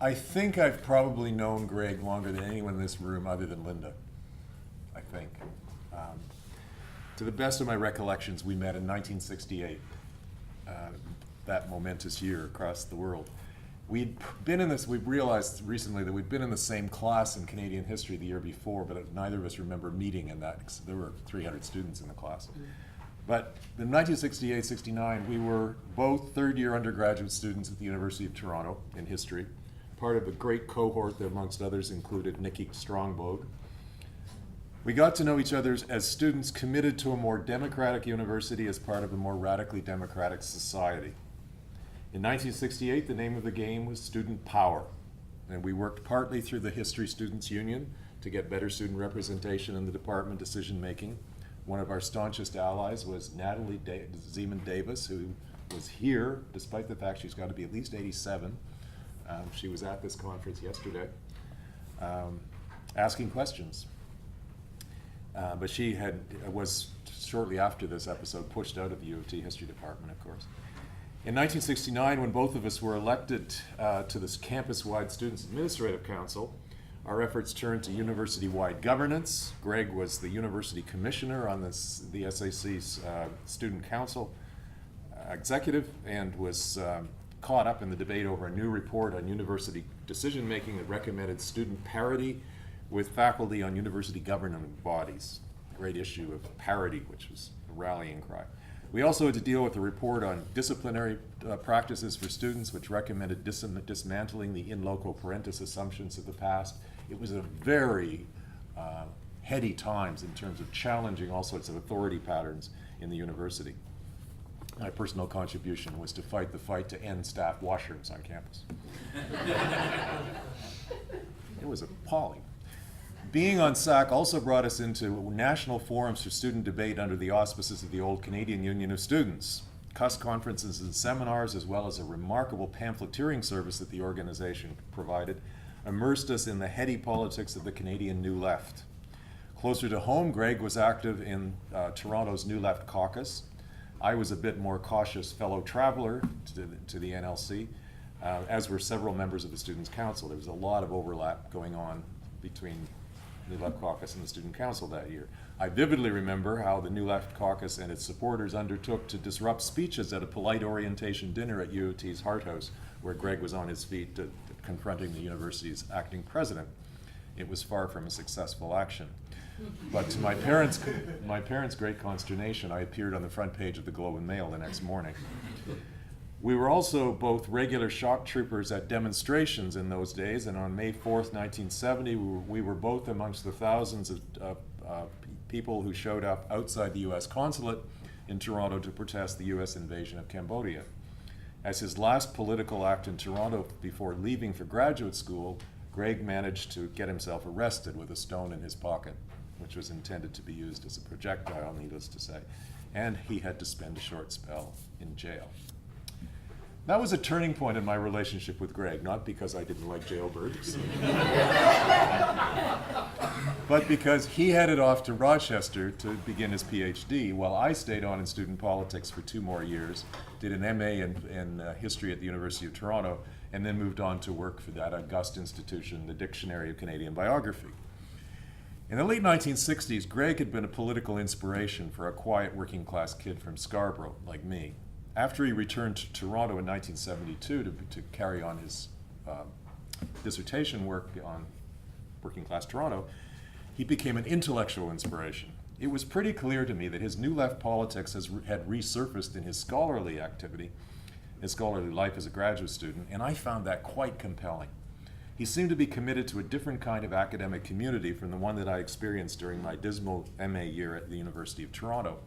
I think I've probably known Greg longer than anyone in this room other than Linda, I think. To the best of my recollections, we met in 1968, that momentous year across the world. We've realized recently that we'd been in the same class in Canadian history the year before, but neither of us remember meeting in that. There were 300 students in the class. But in 1968-69, we were both third-year undergraduate students at the University of Toronto in history, part of a great cohort that, amongst others, included Nikki Strongbode. We got to know each other as students committed to a more democratic university as part of a more radically democratic society. In 1968, the name of the game was student power, and we worked partly through the History Students' Union to get better student representation in the department decision-making. One of our staunchest allies was Natalie Zeman Davis, who was here, despite the fact she's got to be at least 87. She was at this conference yesterday, asking questions. But she was shortly after this episode pushed out of the U of T History Department, of course. In 1969, when both of us were elected to this campus-wide Students Administrative Council, our efforts turned to university-wide governance. Greg was the university commissioner on the SAC's Student Council executive and was caught up in the debate over a new report on university decision-making that recommended student parity with faculty on university governing bodies. Great issue of parity, which was a rallying cry. We also had to deal with a report on disciplinary practices for students, which recommended dismantling the in loco parentis assumptions of the past. It was a very heady times in terms of challenging all sorts of authority patterns in the university. My personal contribution was to fight the fight to end staff washrooms on campus. It was appalling. Being on SAC also brought us into national forums for student debate under the auspices of the old Canadian Union of Students, CUS conferences and seminars, as well as a remarkable pamphleteering service that the organization provided, immersed us in the heady politics of the Canadian New Left. Closer to home, Greg was active in Toronto's New Left caucus. I was a bit more cautious fellow traveler to the NLC, as were several members of the Students' Council. There was a lot of overlap going on between New Left Caucus and the Student Council that year. I vividly remember how the New Left Caucus and its supporters undertook to disrupt speeches at a polite orientation dinner at U of T's Hart House, where Greg was on his feet confronting the university's acting president. It was far from a successful action. But to my parents' great consternation, I appeared on the front page of the Globe and Mail the next morning. We were also both regular shock troopers at demonstrations in those days, and on May 4th, 1970, we were both amongst the thousands of people who showed up outside the U.S. consulate in Toronto to protest the U.S. invasion of Cambodia. As his last political act in Toronto before leaving for graduate school, Greg managed to get himself arrested with a stone in his pocket, which was intended to be used as a projectile, needless to say, and he had to spend a short spell in jail. That was a turning point in my relationship with Greg, not because I didn't like jailbirds, but because he headed off to Rochester to begin his PhD, while I stayed on in student politics for 2 more years, did an MA in history at the University of Toronto, and then moved on to work for that august institution, the Dictionary of Canadian Biography. In the late 1960s, Greg had been a political inspiration for a quiet working class kid from Scarborough, like me. After he returned to Toronto in 1972 to carry on his dissertation work on working class Toronto, he became an intellectual inspiration. It was pretty clear to me that his New Left politics had resurfaced in his scholarly activity, his scholarly life as a graduate student, and I found that quite compelling. He seemed to be committed to a different kind of academic community from the one that I experienced during my dismal MA year at the University of Toronto,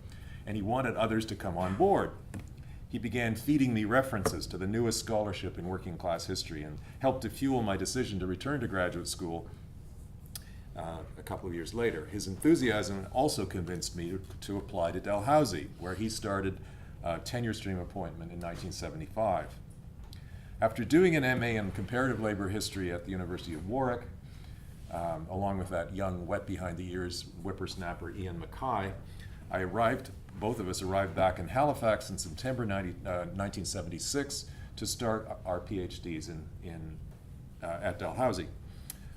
and he wanted others to come on board. He began feeding me references to the newest scholarship in working class history and helped to fuel my decision to return to graduate school a couple of years later. His enthusiasm also convinced me to apply to Dalhousie, where he started a tenure stream appointment in 1975. After doing an MA in comparative labor history at the University of Warwick, along with that young, wet behind the ears whippersnapper Ian Mackay, both of us arrived back in Halifax in September 1976 to start our PhDs in at Dalhousie.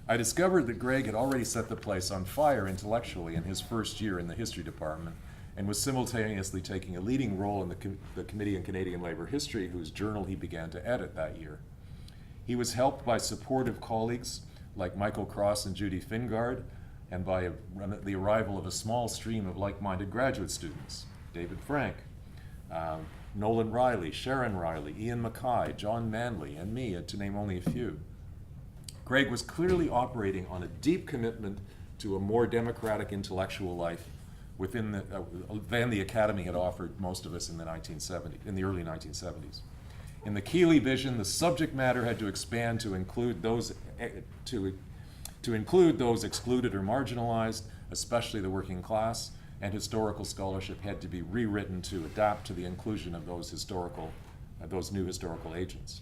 I discovered that Greg had already set the place on fire intellectually in his first year in the history department, and was simultaneously taking a leading role in the Committee on Canadian Labour History, whose journal he began to edit that year. He was helped by supportive colleagues like Michael Cross and Judy Fingard, and by the arrival of a small stream of like-minded graduate students: David Frank, Nolan Riley, Sharon Riley, Ian Mackay, John Manley, and me, to name only a few. Greg was clearly operating on a deep commitment to a more democratic intellectual life within than the Academy had offered most of us in the early 1970s. In the Kealey vision, the subject matter had to expand to include those excluded or marginalized, especially the working class, and historical scholarship had to be rewritten to adapt to the inclusion of those new historical agents.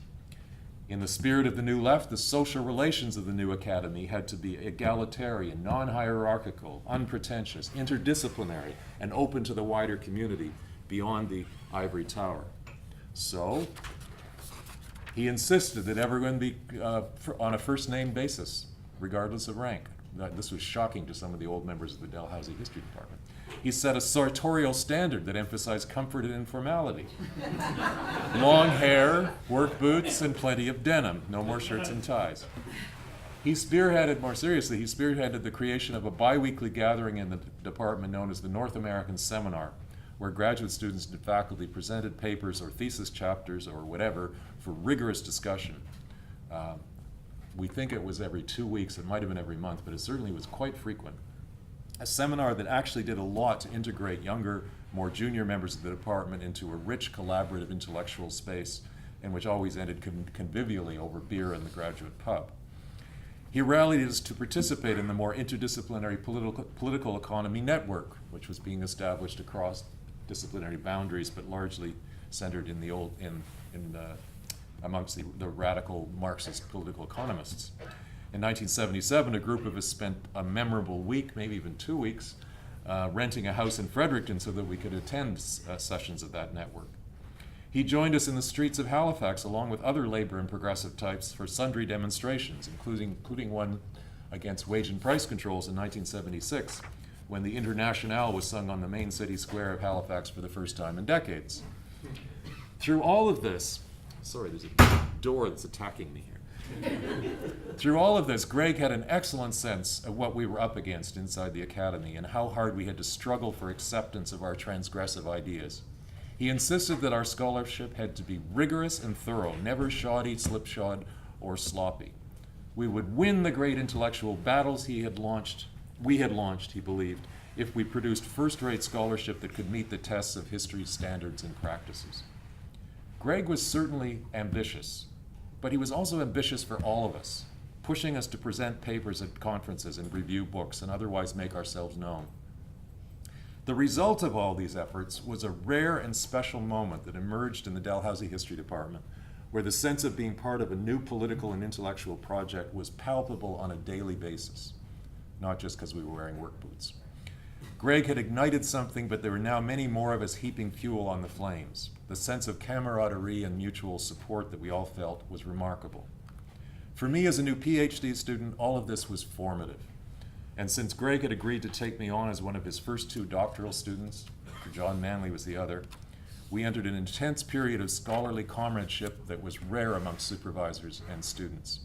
In the spirit of the New Left, the social relations of the new academy had to be egalitarian, non-hierarchical, unpretentious, interdisciplinary, and open to the wider community beyond the ivory tower. So, he insisted that everyone be on a first-name basis, regardless of rank. This was shocking to some of the old members of the Dalhousie History Department. He set a sartorial standard that emphasized comfort and informality. Long hair, work boots, and plenty of denim. No more shirts and ties. He spearheaded the creation of a bi-weekly gathering in the department known as the North American Seminar, where graduate students and faculty presented papers or thesis chapters or whatever for rigorous discussion. We think it was every 2 weeks. It might have been every month, but it certainly was quite frequent. A seminar that actually did a lot to integrate younger, more junior members of the department into a rich, collaborative intellectual space, and which always ended convivially over beer in the graduate pub. He rallied us to participate in the more interdisciplinary political economy network, which was being established across disciplinary boundaries, but largely centered in amongst the radical Marxist political economists. In 1977, a group of us spent a memorable week, maybe even 2 weeks, renting a house in Fredericton so that we could attend sessions of that network. He joined us in the streets of Halifax along with other labor and progressive types for sundry demonstrations, including one against wage and price controls in 1976, when the Internationale was sung on the main city square of Halifax for the first time in decades. Through all of this, sorry, there's a door that's attacking me here. Through all of this, Greg had an excellent sense of what we were up against inside the academy and how hard we had to struggle for acceptance of our transgressive ideas. He insisted that our scholarship had to be rigorous and thorough, never shoddy, slipshod, or sloppy. We would win the great intellectual battles we had launched, he believed, if we produced first-rate scholarship that could meet the tests of history's standards and practices. Greg was certainly ambitious, but he was also ambitious for all of us, pushing us to present papers at conferences and review books and otherwise make ourselves known. The result of all these efforts was a rare and special moment that emerged in the Dalhousie History Department, where the sense of being part of a new political and intellectual project was palpable on a daily basis, not just because we were wearing work boots. Greg had ignited something, but there were now many more of us heaping fuel on the flames. The sense of camaraderie and mutual support that we all felt was remarkable. For me as a new PhD student, all of this was formative. And since Greg had agreed to take me on as one of his first 2 doctoral students, John Manley was the other, we entered an intense period of scholarly comradeship that was rare amongst supervisors and students.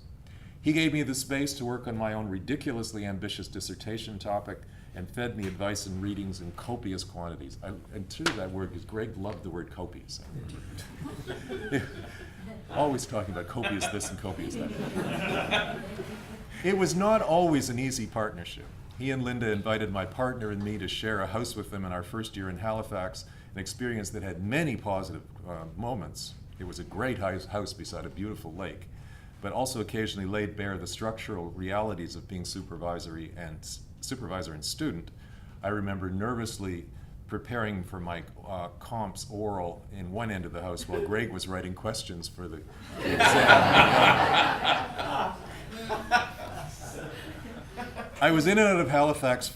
He gave me the space to work on my own ridiculously ambitious dissertation topic and fed me advice and readings in copious quantities. And to that word, because Greg loved the word copious. Always talking about copious this and copious that. It was not always an easy partnership. He and Linda invited my partner and me to share a house with them in our first year in Halifax, an experience that had many positive moments. It was a great house beside a beautiful lake, but also occasionally laid bare the structural realities of being supervisor and student. I remember nervously preparing for my comp's oral in one end of the house while Greg was writing questions for the exam. I was in and out of Halifax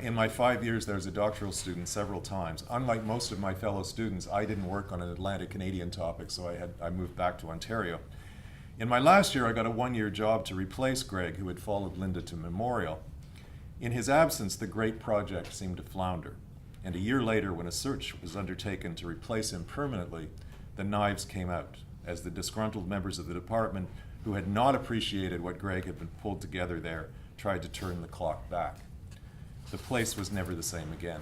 in my 5 years there as a doctoral student several times. Unlike most of my fellow students, I didn't work on an Atlantic Canadian topic, so I moved back to Ontario. In my last year, I got a one-year job to replace Greg, who had followed Linda to Memorial. In his absence, the great project seemed to flounder. And a year later, when a search was undertaken to replace him permanently, the knives came out as the disgruntled members of the department who had not appreciated what Greg had been pulled together there tried to turn the clock back. The place was never the same again.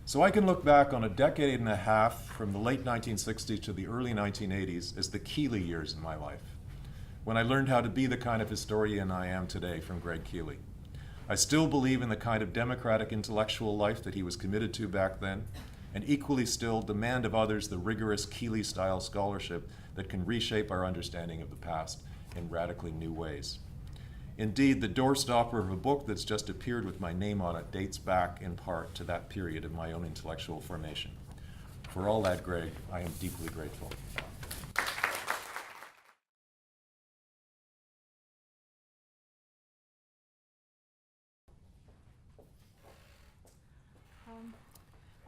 So I can look back on a decade and a half from the late 1960s to the early 1980s as the Kealey years in my life, when I learned how to be the kind of historian I am today from Greg Kealey. I still believe in the kind of democratic intellectual life that he was committed to back then, and equally still demand of others the rigorous Kealey-style scholarship that can reshape our understanding of the past in radically new ways. Indeed, the doorstopper of a book that's just appeared with my name on it dates back in part to that period of my own intellectual formation. For all that, Greg, I am deeply grateful.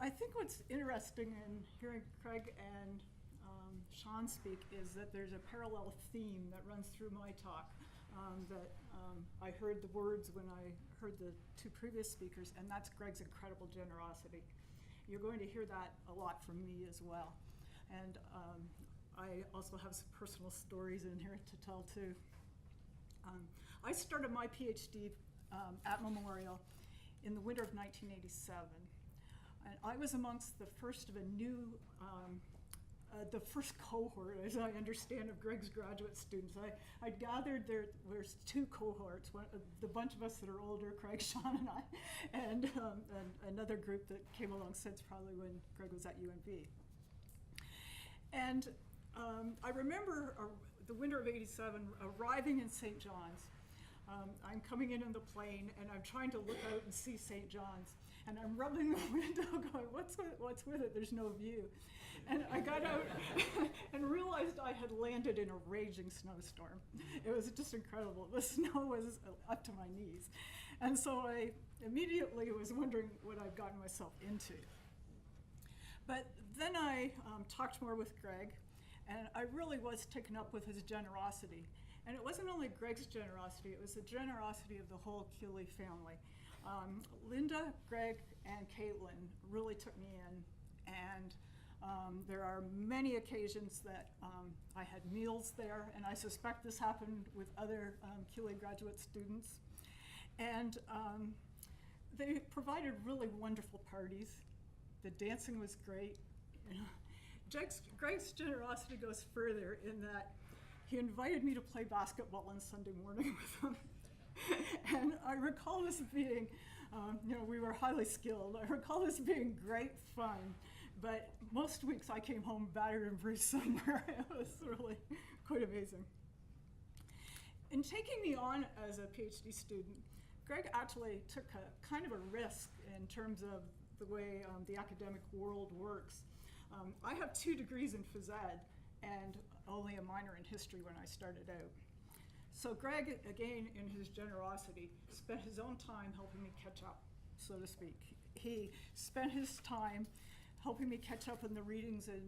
I think what's interesting in hearing Craig and Sean speak is that there's a parallel theme that runs through my talk. I heard the words when I heard the two previous speakers, and that's Greg's incredible generosity. You're going to hear that a lot from me as well. And I also have some personal stories in here to tell too. I started my PhD at Memorial in the winter of 1987. And I was amongst the first of a new, the first cohort, as I understand, of Greg's graduate students. I gathered there's two cohorts, the bunch of us that are older, Craig, Sean, and I, and another group that came along since, probably when Greg was at UNB. And I remember the winter of '87 arriving in St. John's. I'm coming in the plane, and I'm trying to look out and see St. John's. And I'm rubbing the window going, what's with it? There's no view. And I got out and realized I had landed in a raging snowstorm. It was just incredible. The snow was up to my knees. And so I immediately was wondering what I'd gotten myself into. But then I talked more with Greg, and I really was taken up with his generosity. And it wasn't only Greg's generosity, it was the generosity of the whole Kealey family. Linda, Greg, and Caitlin really took me in, and there are many occasions that I had meals there, and I suspect this happened with other Kealey graduate students. And they provided really wonderful parties. The dancing was great. Greg's generosity goes further in that he invited me to play basketball on Sunday morning with him. And I recall this being, we were highly skilled. I recall this being great fun, but most weeks I came home battered and bruised somewhere. It was really quite amazing. In taking me on as a PhD student, Greg actually took a kind of a risk in terms of the way the academic world works. I have 2 degrees in phys ed and only a minor in history when I started out. So Greg, again, in his generosity, spent his own time helping me catch up, so to speak. He spent his time helping me catch up in the readings in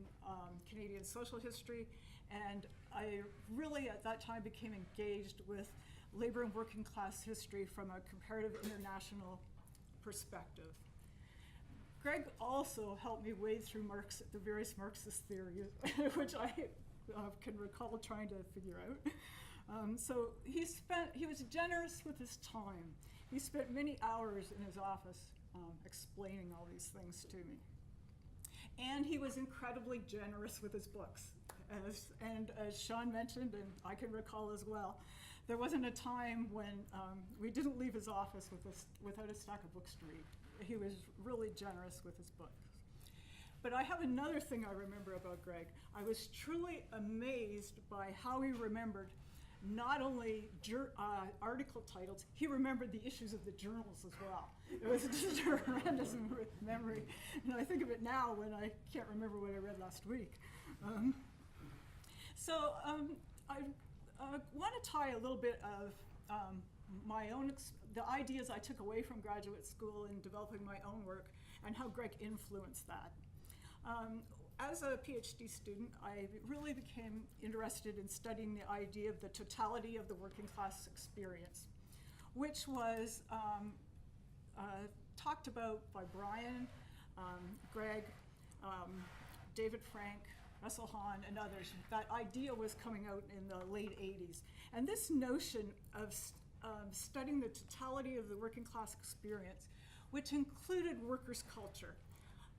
Canadian social history, and I really at that time became engaged with labor and working class history from a comparative international perspective. Greg also helped me wade through the various Marxist theories, which I can recall trying to figure out. So he was generous with his time. He spent many hours in his office explaining all these things to me. And he was incredibly generous with his books. As Sean mentioned, and I can recall as well, there wasn't a time when we didn't leave his office without a stack of books to read. He was really generous with his books. But I have another thing I remember about Greg. I was truly amazed by how he remembered not only article titles, he remembered the issues of the journals as well. It was just a horrendous memory. And I think of it now when I can't remember what I read last week. I want to tie a little bit of my own, the ideas I took away from graduate school in developing my own work and how Greg influenced that. as a PhD student, I really became interested in studying the idea of the totality of the working class experience, which was talked about by Brian, Greg, David Frank, Russell Hahn, and others. That idea was coming out in the late 80s. And this notion of studying the totality of the working class experience, which included workers' culture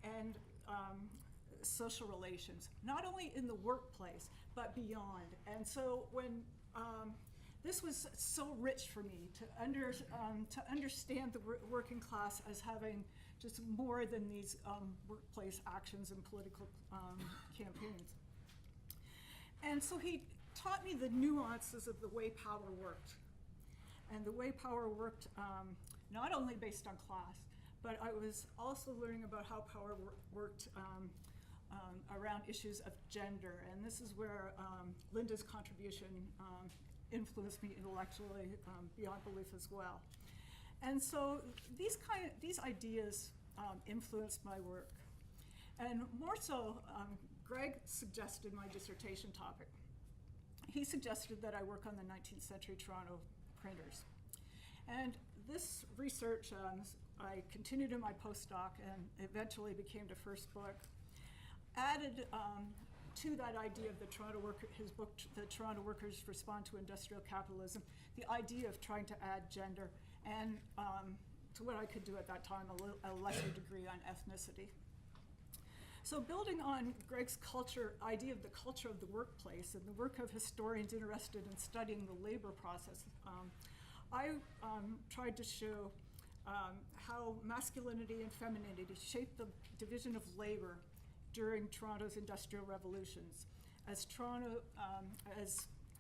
and social relations, not only in the workplace, but beyond. And so when this was so rich for me to understand the working class as having just more than these workplace actions and political campaigns. And so he taught me the nuances of the way power worked. And the way power worked not only based on class, but I was also learning about how power worked around issues of gender. And this is where Linda's contribution influenced me intellectually beyond belief as well. And so these ideas influenced my work. And more so, Greg suggested my dissertation topic. He suggested that I work on the 19th century Toronto printers. And this research, I continued in my postdoc and eventually became the first book, added to that idea of the Toronto worker, his book, The Toronto Workers Respond to Industrial Capitalism, the idea of trying to add gender and to what I could do at that time, a lesser degree on ethnicity. So building on Greg's idea of the culture of the workplace and the work of historians interested in studying the labor process, I tried to show how masculinity and femininity shaped the division of labor during Toronto's industrial revolutions, as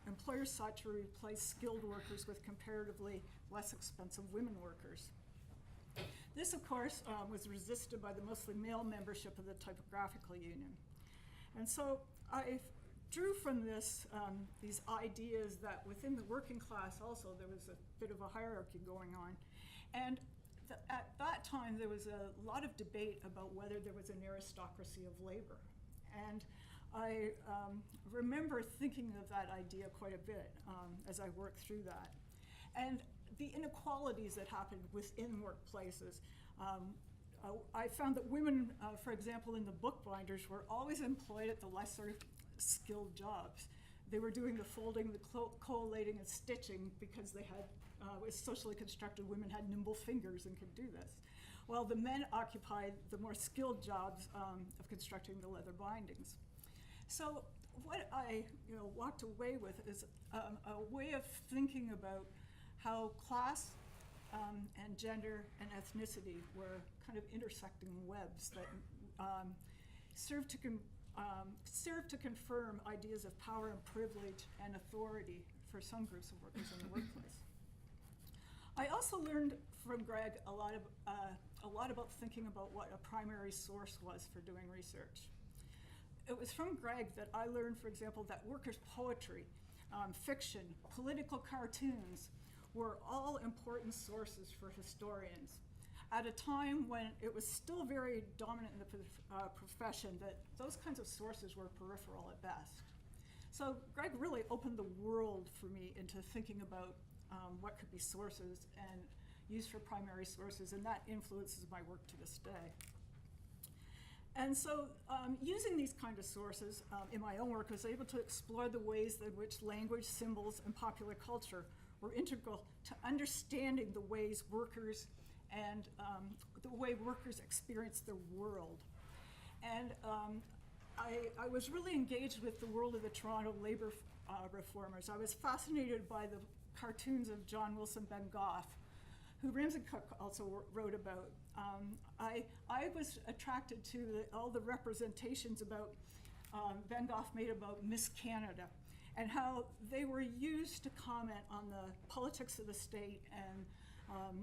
employers sought to replace skilled workers with comparatively less expensive women workers. This, of course, was resisted by the mostly male membership of the typographical union. And so I drew from this these ideas that within the working class also there was a bit of a hierarchy going on. And at that time there was a lot of debate about whether there was an aristocracy of labor. And I remember thinking of that idea quite a bit as I worked through that. And the inequalities that happened within workplaces. I found that women, for example, in the bookbinders were always employed at the lesser skilled jobs. They were doing the folding, the collating, and stitching because they had, as socially constructed women had nimble fingers and could do this. While the men occupied the more skilled jobs of constructing the leather bindings. So what I walked away with is a way of thinking about how class and gender and ethnicity were kind of intersecting webs that served to confirm ideas of power and privilege and authority for some groups of workers in the workplace. I also learned from Greg a lot about thinking about what a primary source was for doing research. It was from Greg that I learned, for example, that workers' poetry, fiction, political cartoons were all important sources for historians at a time when it was still very dominant in the profession that those kinds of sources were peripheral at best. So Greg really opened the world for me into thinking about what could be sources and used for primary sources, and that influences my work to this day. And so using these kind of sources in my own work, I was able to explore the ways in which language, symbols, and popular culture were integral to understanding the ways workers and the way workers experience the world. And I was really engaged with the world of the Toronto labor reformers. I was fascinated by the cartoons of John Wilson Ben Goff, who Ramsey Cook also wrote about. I was attracted to all the representations about Ben Goff made about Miss Canada and how they were used to comment on the politics of the state and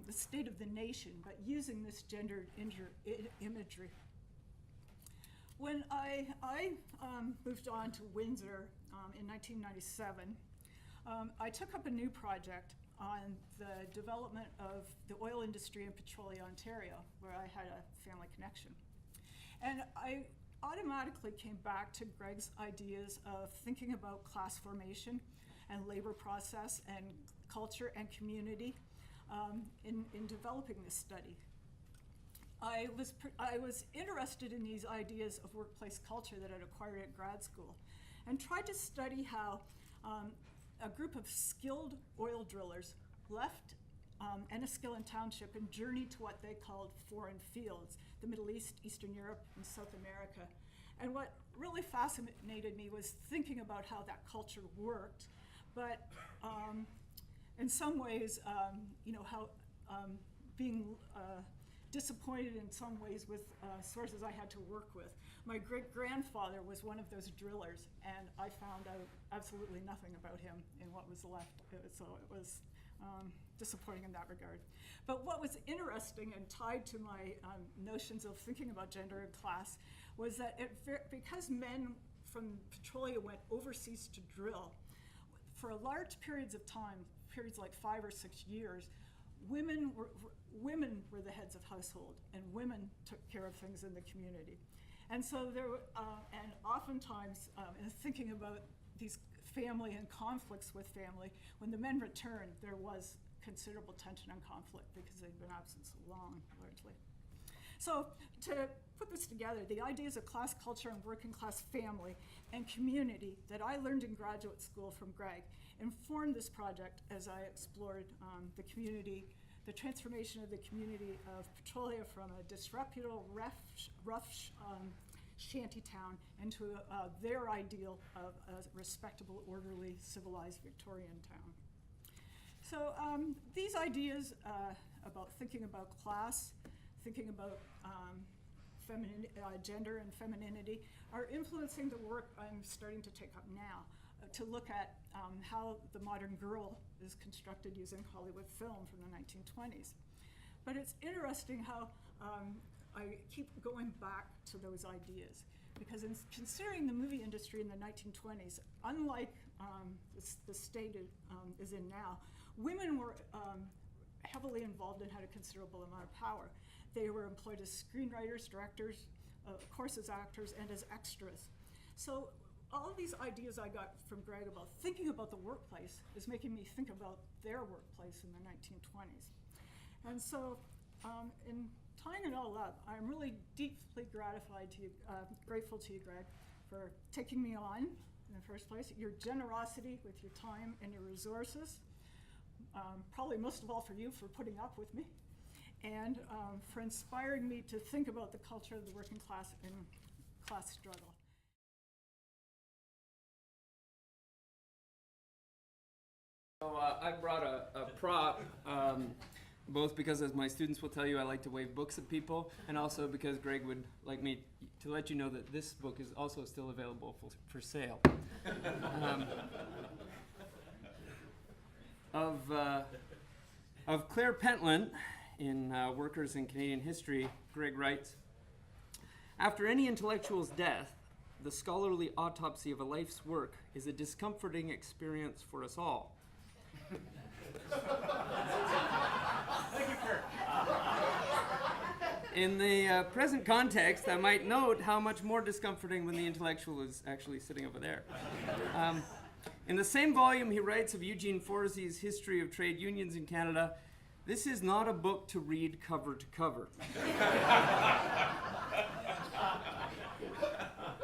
the state of the nation, but using this gendered imagery. When I moved on to Windsor in 1997, I took up a new project on the development of the oil industry in Petrolia, Ontario, where I had a family connection. And I automatically came back to Greg's ideas of thinking about class formation and labor process and culture and community in developing this study. I was interested in these ideas of workplace culture that I'd acquired at grad school and tried to study how a group of skilled oil drillers left Enniskillen Township and journeyed to what they called foreign fields, the Middle East, Eastern Europe, and South America. And what really fascinated me was thinking about how that culture worked, but in some ways, how being disappointed in some ways with sources I had to work with. My great-grandfather was one of those drillers, and I found out absolutely nothing about him in what was left, so it was disappointing in that regard. But what was interesting and tied to my notions of thinking about gender and class was that because men from petroleum went overseas to drill, for large periods of time, periods like 5 or 6 years, women were the heads of household, and women took care of things in the community. And so and oftentimes, in thinking about these family and conflicts with family, when the men returned, there was considerable tension and conflict because they'd been absent so long, largely. So to put this together, the ideas of class culture and working class family and community that I learned in graduate school from Greg informed this project as I explored the community, the transformation of the community of Petrolia from a disreputable, rough shanty town into their ideal of a respectable, orderly, civilized Victorian town. So these ideas about thinking about class, thinking about gender and femininity are influencing the work I'm starting to take up now to look at how the modern girl is constructed using Hollywood film from the 1920s. But it's interesting how I keep going back to those ideas, because in considering the movie industry in the 1920s, unlike the state is in now, women were heavily involved and had a considerable amount of power. They were employed as screenwriters, directors, of course as actors, and as extras. So all of these ideas I got from Greg about thinking about the workplace is making me think about their workplace in the 1920s. And so in tying it all up, I'm really deeply grateful to you, Greg, for taking me on in the first place, your generosity with your time and your resources, probably most of all for you for putting up with me, and for inspiring me to think about the culture of the working class and class struggle. So I brought a prop, both because, as my students will tell you, I like to wave books at people, and also because Greg would like me to let you know that this book is also still available for sale. Of Claire Pentland in Workers in Canadian History, Greg writes, "After any intellectual's death, the scholarly autopsy of a life's work is a discomforting experience for us all. Thank you, Kirk. In the present context, I might note how much more discomforting when the intellectual is actually sitting over there. In the same volume, he writes of Eugene Forzy's History of Trade Unions in Canada, "This is not a book to read cover to cover."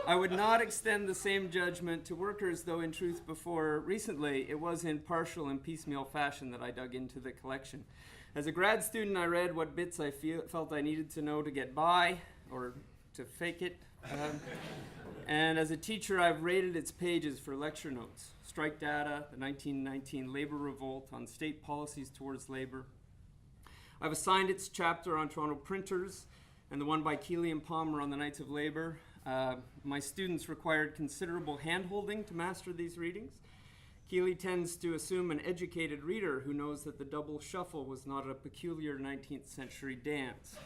I would not extend the same judgment to workers, though in truth before recently it was in partial and piecemeal fashion that I dug into the collection. As a grad student, I read what bits I felt I needed to know to get by, or to fake it. And as a teacher, I've rated its pages for lecture notes. Strike data, the 1919 labor revolt on state policies towards labor. I've assigned its chapter on Toronto printers, and the one by Kealey and Palmer on the Knights of Labor. My students required considerable hand-holding to master these readings. Kealey tends to assume an educated reader who knows that the double shuffle was not a peculiar 19th century dance.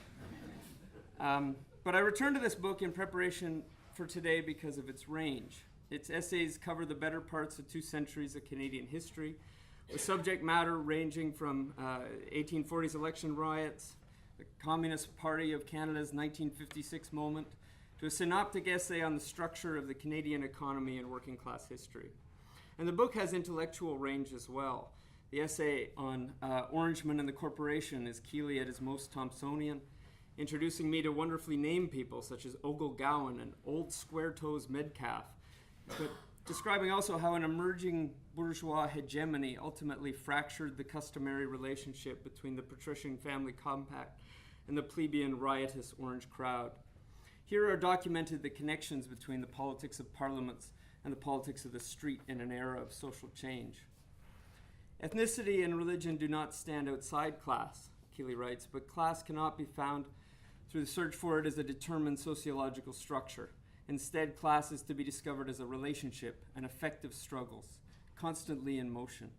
But I returned to this book in preparation for today because of its range. Its essays cover the better parts of 2 centuries of Canadian history, with subject matter ranging from 1840s election riots, the Communist Party of Canada's 1956 moment, to a synoptic essay on the structure of the Canadian economy and working class history. And the book has intellectual range as well. The essay on Orangeman and the Corporation is Kealey at his most Thompsonian, introducing me to wonderfully named people such as Ogle Gowan and Old Square Toes Metcalf, but describing also how an emerging bourgeois hegemony ultimately fractured the customary relationship between the patrician family compact and the plebeian riotous orange crowd. Here are documented the connections between the politics of parliaments and the politics of the street in an era of social change. Ethnicity and religion do not stand outside class, Kealey writes, but class cannot be found through the search for it as a determined sociological structure. Instead, class is to be discovered as a relationship and effective struggles, constantly in motion.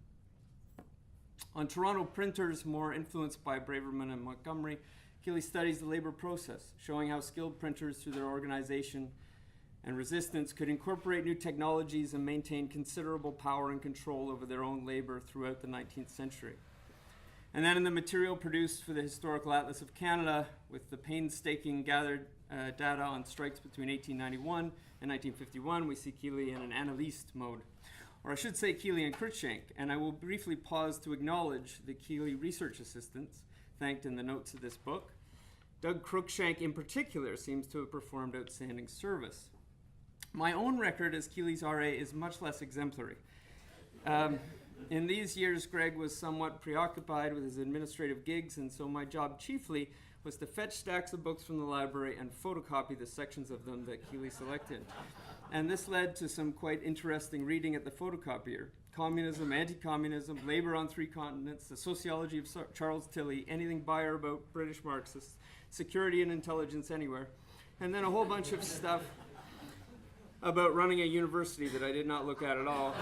On Toronto printers, more influenced by Braverman and Montgomery, Kealey studies the labor process, showing how skilled printers, through their organization and resistance, could incorporate new technologies and maintain considerable power and control over their own labor throughout the 19th century. And then in the material produced for the Historical Atlas of Canada, with the painstaking gathered data on strikes between 1891 and 1951, we see Kealey in an analyste mode. Or I should say Kealey and Cruikshank, and I will briefly pause to acknowledge the Kealey research assistants, thanked in the notes of this book. Doug Cruikshank in particular seems to have performed outstanding service. My own record as Kealey's RA is much less exemplary. In these years, Greg was somewhat preoccupied with his administrative gigs, and so my job chiefly was to fetch stacks of books from the library and photocopy the sections of them that Kealey selected. And this led to some quite interesting reading at the photocopier. Communism, anti-communism, labor on three continents, the sociology of Charles Tilley, anything by or about British Marxists, security and intelligence anywhere, and then a whole bunch of stuff about running a university that I did not look at all.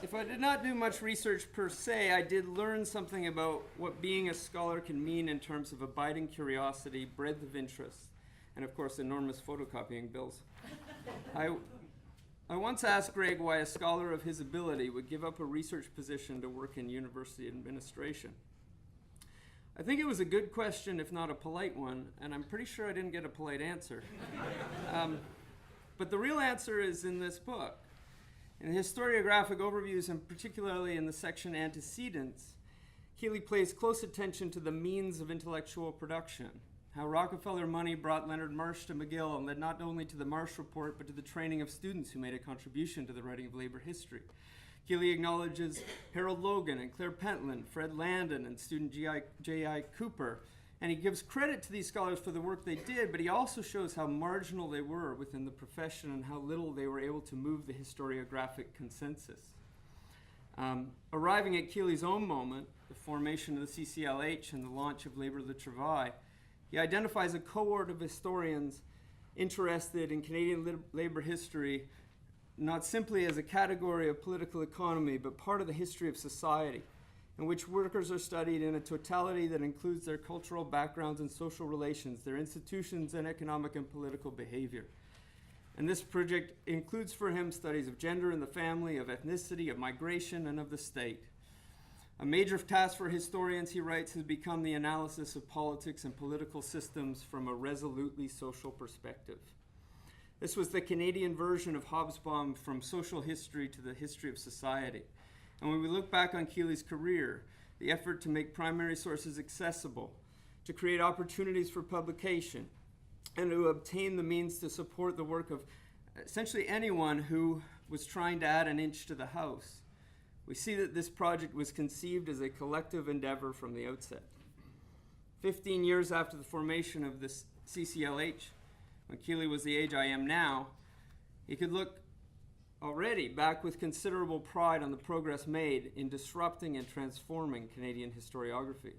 If I did not do much research per se, I did learn something about what being a scholar can mean in terms of abiding curiosity, breadth of interest, and of course enormous photocopying bills. I once asked Greg why a scholar of his ability would give up a research position to work in university administration. I think it was a good question, if not a polite one, and I'm pretty sure I didn't get a polite answer. But the real answer is in this book. In the historiographic overviews, and particularly in the section Antecedents, Kealey pays close attention to the means of intellectual production, how Rockefeller money brought Leonard Marsh to McGill and led not only to the Marsh Report, but to the training of students who made a contribution to the writing of labor history. Kealey acknowledges Harold Logan and Claire Pentland, Fred Landon, and student J.I. Cooper, and he gives credit to these scholars for the work they did, but he also shows how marginal they were within the profession and how little they were able to move the historiographic consensus. Arriving at Kealey's own moment, the formation of the CCLH and the launch of Labour le Travail, he identifies a cohort of historians interested in Canadian labor history not simply as a category of political economy, but part of the history of society, in which workers are studied in a totality that includes their cultural backgrounds and social relations, their institutions and economic and political behavior. And this project includes for him studies of gender and the family, of ethnicity, of migration, and of the state. A major task for historians, he writes, has become the analysis of politics and political systems from a resolutely social perspective. This was the Canadian version of Hobsbawm, From Social History to the History of Society. And when we look back on Kealey's career, the effort to make primary sources accessible, to create opportunities for publication, and to obtain the means to support the work of essentially anyone who was trying to add an inch to the house, we see that this project was conceived as a collective endeavor from the outset. 15 years after the formation of the CCLH, when Kealey was the age I am now, he could look already back with considerable pride on the progress made in disrupting and transforming Canadian historiography.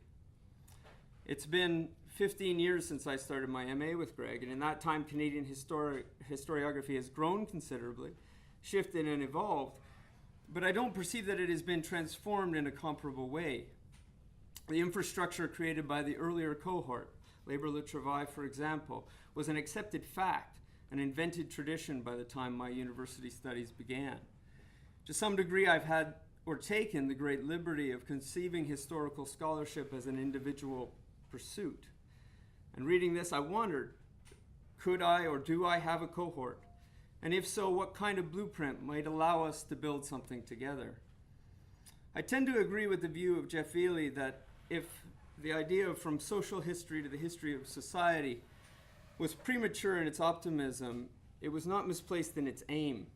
It's been 15 years since I started my MA with Greg, and in that time Canadian historiography has grown considerably, shifted and evolved, but I don't perceive that it has been transformed in a comparable way. The infrastructure created by the earlier cohort, Labour le Travail, for example, was an accepted fact, an invented tradition by the time my university studies began. To some degree, I've had or taken the great liberty of conceiving historical scholarship as an individual pursuit. And reading this, I wondered, could I or do I have a cohort? And if so, what kind of blueprint might allow us to build something together? I tend to agree with the view of Jeff Kealey that if the idea of from social history to the history of society was premature in its optimism, it was not misplaced in its aim.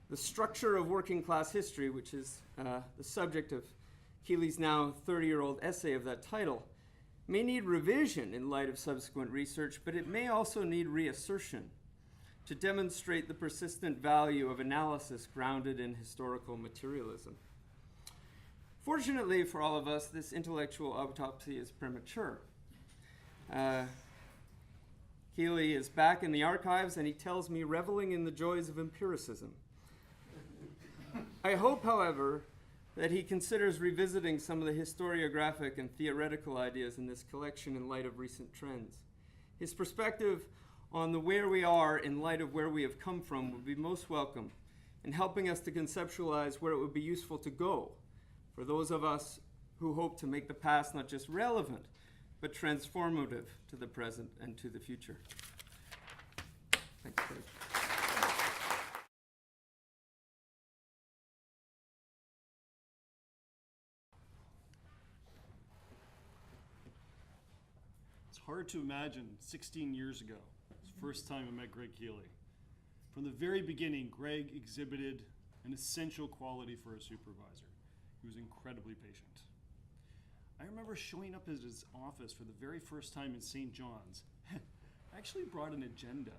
The structure of working class history, which is the subject of Kealey's now 30-year-old essay of that title, may need revision in light of subsequent research, but it may also need reassertion to demonstrate the persistent value of analysis grounded in historical materialism. Fortunately for all of us, this intellectual autopsy is premature. Kealey is back in the archives, and he tells me reveling in the joys of empiricism. I hope, however, that he considers revisiting some of the historiographic and theoretical ideas in this collection in light of recent trends. His perspective on the where we are in light of where we have come from would be most welcome in helping us to conceptualize where it would be useful to go for those of us who hope to make the past not just relevant, but transformative to the present and to the future. Thanks, Greg. It's hard to imagine 16 years ago, the first time I met Greg Kealey. From the very beginning, Greg exhibited an essential quality for a supervisor. He was incredibly patient. I remember showing up at his office for the very first time in St. John's. I actually brought an agenda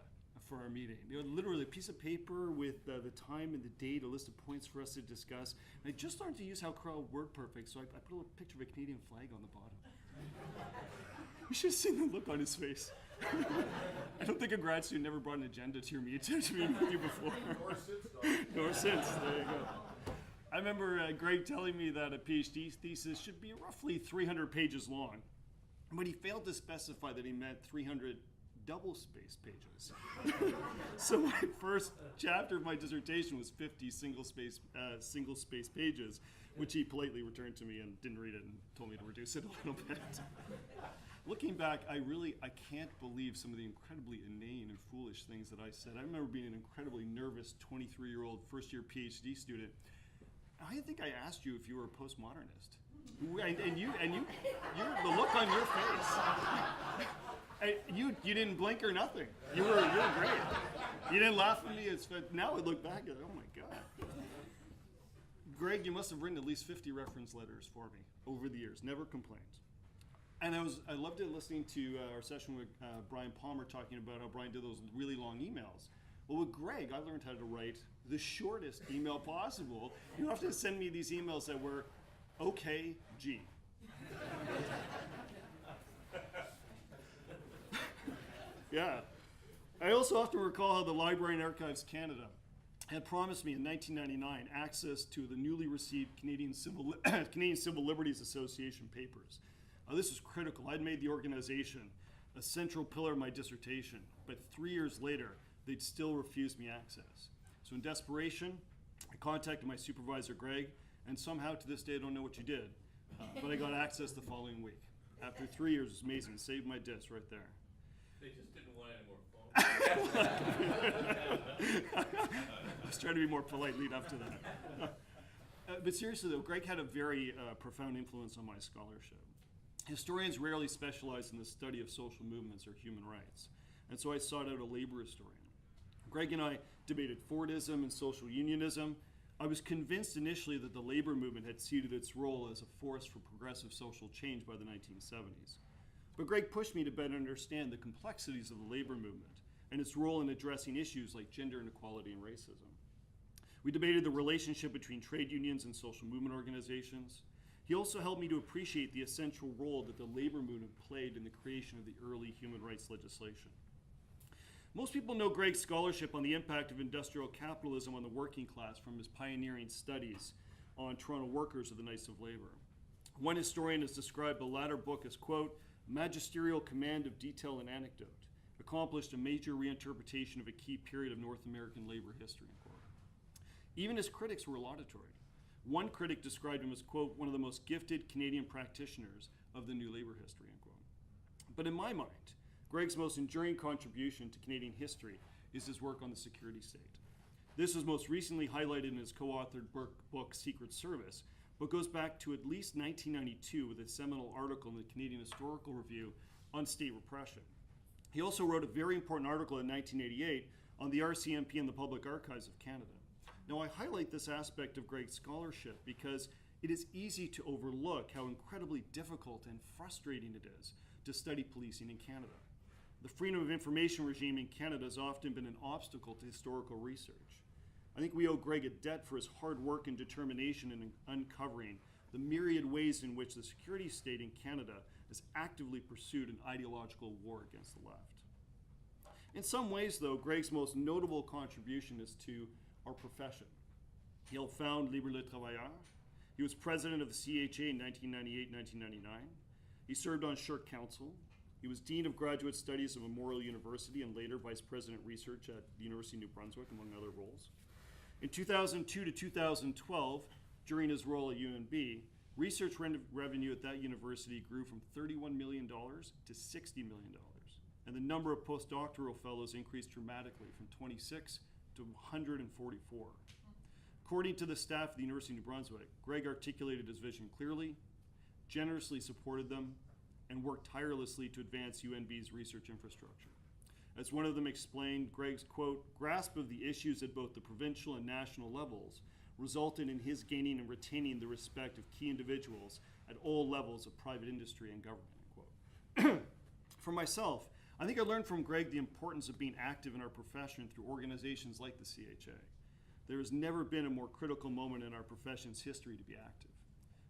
for our meeting. It was literally a piece of paper with the time and the date, a list of points for us to discuss. And I just learned to use how Carl WordPerfect, so I put a little picture of a Canadian flag on the bottom. You should have seen the look on his face. I don't think a grad student ever brought an agenda to your meeting to meet with you before. Nor since. There you go. I remember Greg telling me that a PhD thesis should be roughly 300 pages long, but he failed to specify that he meant 300 double-spaced pages. So my first chapter of my dissertation was 50 single-spaced pages, which he politely returned to me and didn't read it and told me to reduce it a little bit. Looking back, I can't believe some of the incredibly inane and foolish things that I said. I remember being an incredibly nervous 23-year-old first-year PhD student. I think I asked you if you were a postmodernist, and you, the look on your face, you didn't blink or nothing. You were great. You didn't laugh at me. Now I look back at it, oh my God. Greg, you must have written at least 50 reference letters for me over the years. Never complained. And I loved it listening to our session with Brian Palmer talking about how Brian did those really long emails. Well, with Greg, I learned how to write the shortest email possible. You have to send me these emails that were okay, G. Yeah. I also often recall how the Library and Archives Canada had promised me in 1999 access to the newly received Canadian Civil Liberties Association papers. This was critical. I'd made the organization a central pillar of my dissertation, but 3 years later, they'd still refused me access. So in desperation, I contacted my supervisor, Greg, and somehow to this day I don't know what you did, but I got access the following week. After 3 years, it was amazing. It saved my disc right there. They just didn't want any more phones. I was trying to be more polite lead up to that. But seriously though, Greg had a very profound influence on my scholarship. Historians rarely specialize in the study of social movements or human rights, and so I sought out a labor historian. Greg and I debated Fordism and social unionism. I was convinced initially that the labor movement had ceded its role as a force for progressive social change by the 1970s. But Greg pushed me to better understand the complexities of the labor movement and its role in addressing issues like gender inequality and racism. We debated the relationship between trade unions and social movement organizations. He also helped me to appreciate the essential role that the labor movement played in the creation of the early human rights legislation. Most people know Greg's scholarship on the impact of industrial capitalism on the working class from his pioneering studies on Toronto workers of the Knights of Labor. One historian has described the latter book as, quote, magisterial command of detail and anecdote, accomplished a major reinterpretation of a key period of North American labor history, quote. Even his critics were laudatory. One critic described him as, quote, one of the most gifted Canadian practitioners of the new labor history, end quote. But in my mind, Greg's most enduring contribution to Canadian history is his work on the security state. This was most recently highlighted in his co-authored book, Secret Service, but goes back to at least 1992 with a seminal article in the Canadian Historical Review on state repression. He also wrote a very important article in 1988 on the RCMP and the Public Archives of Canada. Now, I highlight this aspect of Greg's scholarship because it is easy to overlook how incredibly difficult and frustrating it is to study policing in Canada. The freedom of information regime in Canada has often been an obstacle to historical research. I think we owe Greg a debt for his hard work and determination in uncovering the myriad ways in which the security state in Canada has actively pursued an ideological war against the left. In some ways, though, Greg's most notable contribution is to our profession. He helped found Libre le Travailleur. He was president of the CHA in 1998-1999. He served on Shirk Council. He was Dean of Graduate Studies at Memorial University and later Vice President Research at the University of New Brunswick, among other roles. In 2002 to 2012, during his role at UNB, research revenue at that university grew from $31 million to $60 million. And the number of postdoctoral fellows increased dramatically from 26 to 144. According to the staff of the University of New Brunswick, Greg articulated his vision clearly, generously supported them, and worked tirelessly to advance UNB's research infrastructure. As one of them explained, Greg's, quote, grasp of the issues at both the provincial and national levels resulted in his gaining and retaining the respect of key individuals at all levels of private industry and government, end quote. For myself, I think I learned from Greg the importance of being active in our profession through organizations like the CHA. There has never been a more critical moment in our profession's history to be active.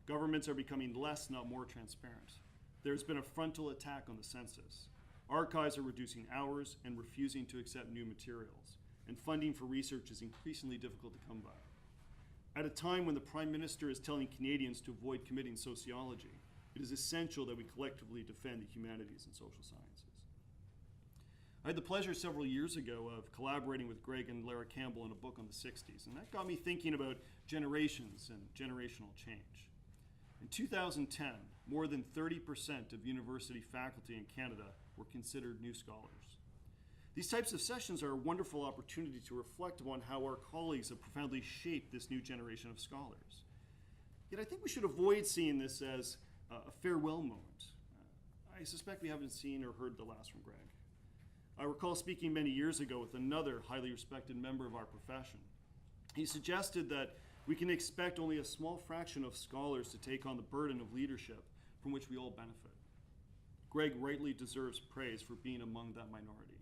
Governments are becoming less, not more transparent. There's been a frontal attack on the census. Archives are reducing hours and refusing to accept new materials. And funding for research is increasingly difficult to come by. At a time when the Prime Minister is telling Canadians to avoid committing sociology, it is essential that we collectively defend the humanities and social sciences. I had the pleasure several years ago of collaborating with Greg and Lara Campbell on a book on the 60s, and that got me thinking about generations and generational change. In 2010, more than 30% of university faculty in Canada were considered new scholars. These types of sessions are a wonderful opportunity to reflect upon how our colleagues have profoundly shaped this new generation of scholars. Yet I think we should avoid seeing this as a farewell moment. I suspect we haven't seen or heard the last from Greg. I recall speaking many years ago with another highly respected member of our profession. He suggested that we can expect only a small fraction of scholars to take on the burden of leadership from which we all benefit. Greg rightly deserves praise for being among that minority.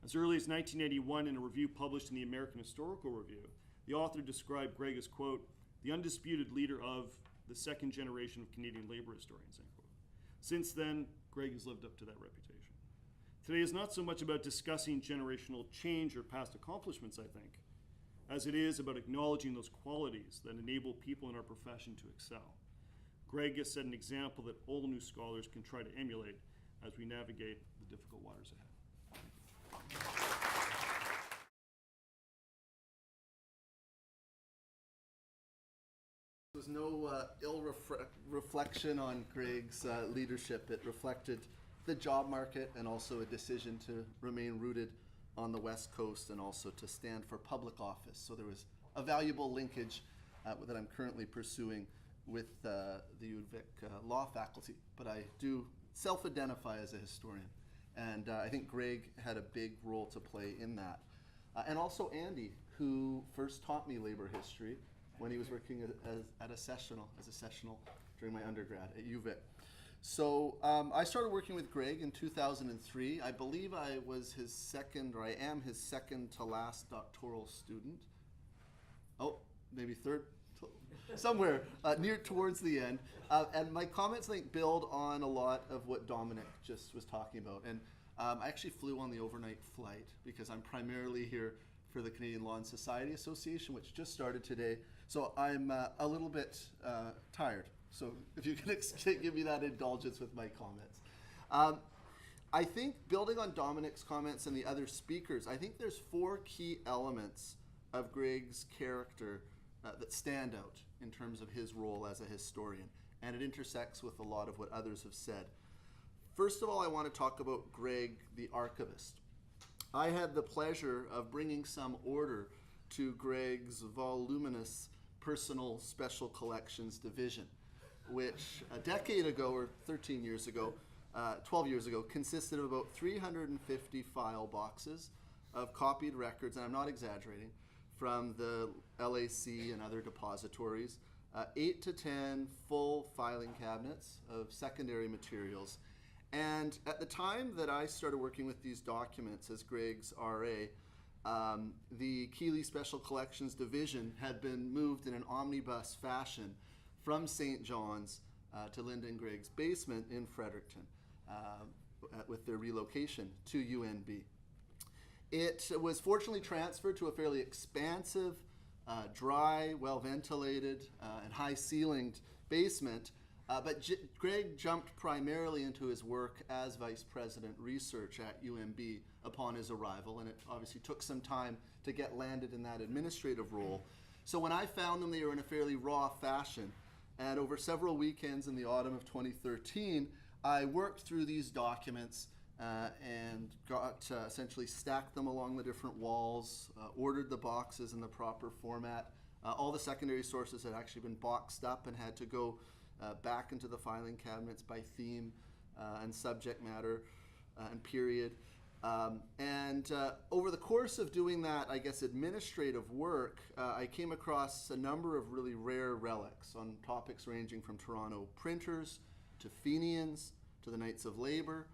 As early as 1981, in a review published in the American Historical Review, the author described Greg as, quote, the undisputed leader of the second generation of Canadian labor historians, end quote. Since then, Greg has lived up to that reputation. Today is not so much about discussing generational change or past accomplishments, I think, as it is about acknowledging those qualities that enable people in our profession to excel. Greg has set an example that all new scholars can try to emulate as we navigate the difficult waters ahead. There was no ill reflection on Greg's leadership. It reflected the job market and also a decision to remain rooted on the West Coast and also to stand for public office. So there was a valuable linkage that I'm currently pursuing with the UVic law faculty, but I do self-identify as a historian. And I think Greg had a big role to play in that. And also Andy, who first taught me labor history when he was working as a sessional during my undergrad at UVic. So I started working with Greg in 2003. I believe I was his second, or I am his second to last doctoral student. Oh, maybe third, somewhere near towards the end. And my comments, I think, build on a lot of what Dominique just was talking about. And I actually flew on the overnight flight because I'm primarily here for the Canadian Law and Society Association, which just started today. So I'm a little bit tired. So if you can give me that indulgence with my comments. I think building on Dominique's comments and the other speakers, I think there's 4 key elements of Greg's character that stand out in terms of his role as a historian, and it intersects with a lot of what others have said. First of all, I want to talk about Greg, the archivist. I had the pleasure of bringing some order to Greg's voluminous personal special collections division, which a decade ago, or 13 years ago, 12 years ago, consisted of about 350 file boxes of copied records, and I'm not exaggerating, from the LAC and other depositories, 8 to 10 full filing cabinets of secondary materials. And at the time that I started working with these documents as Greg's RA, the Kealey Special Collections Division had been moved in an omnibus fashion from St. John's to Linda and Greg's basement in Fredericton with their relocation to UNB. It was fortunately transferred to a fairly expansive, dry, well-ventilated, and high-ceilinged basement, but Greg jumped primarily into his work as Vice President Research at UNB upon his arrival, and it obviously took some time to get landed in that administrative role. So when I found them, they were in a fairly raw fashion, and over several weekends in the autumn of 2013, I worked through these documents and got essentially stacked them along the different walls, ordered the boxes in the proper format. All the secondary sources had actually been boxed up and had to go back into the filing cabinets by theme and subject matter and period. Over the course of doing that, I guess, administrative work, I came across a number of really rare relics on topics ranging from Toronto printers to Fenians to the Knights of Labour,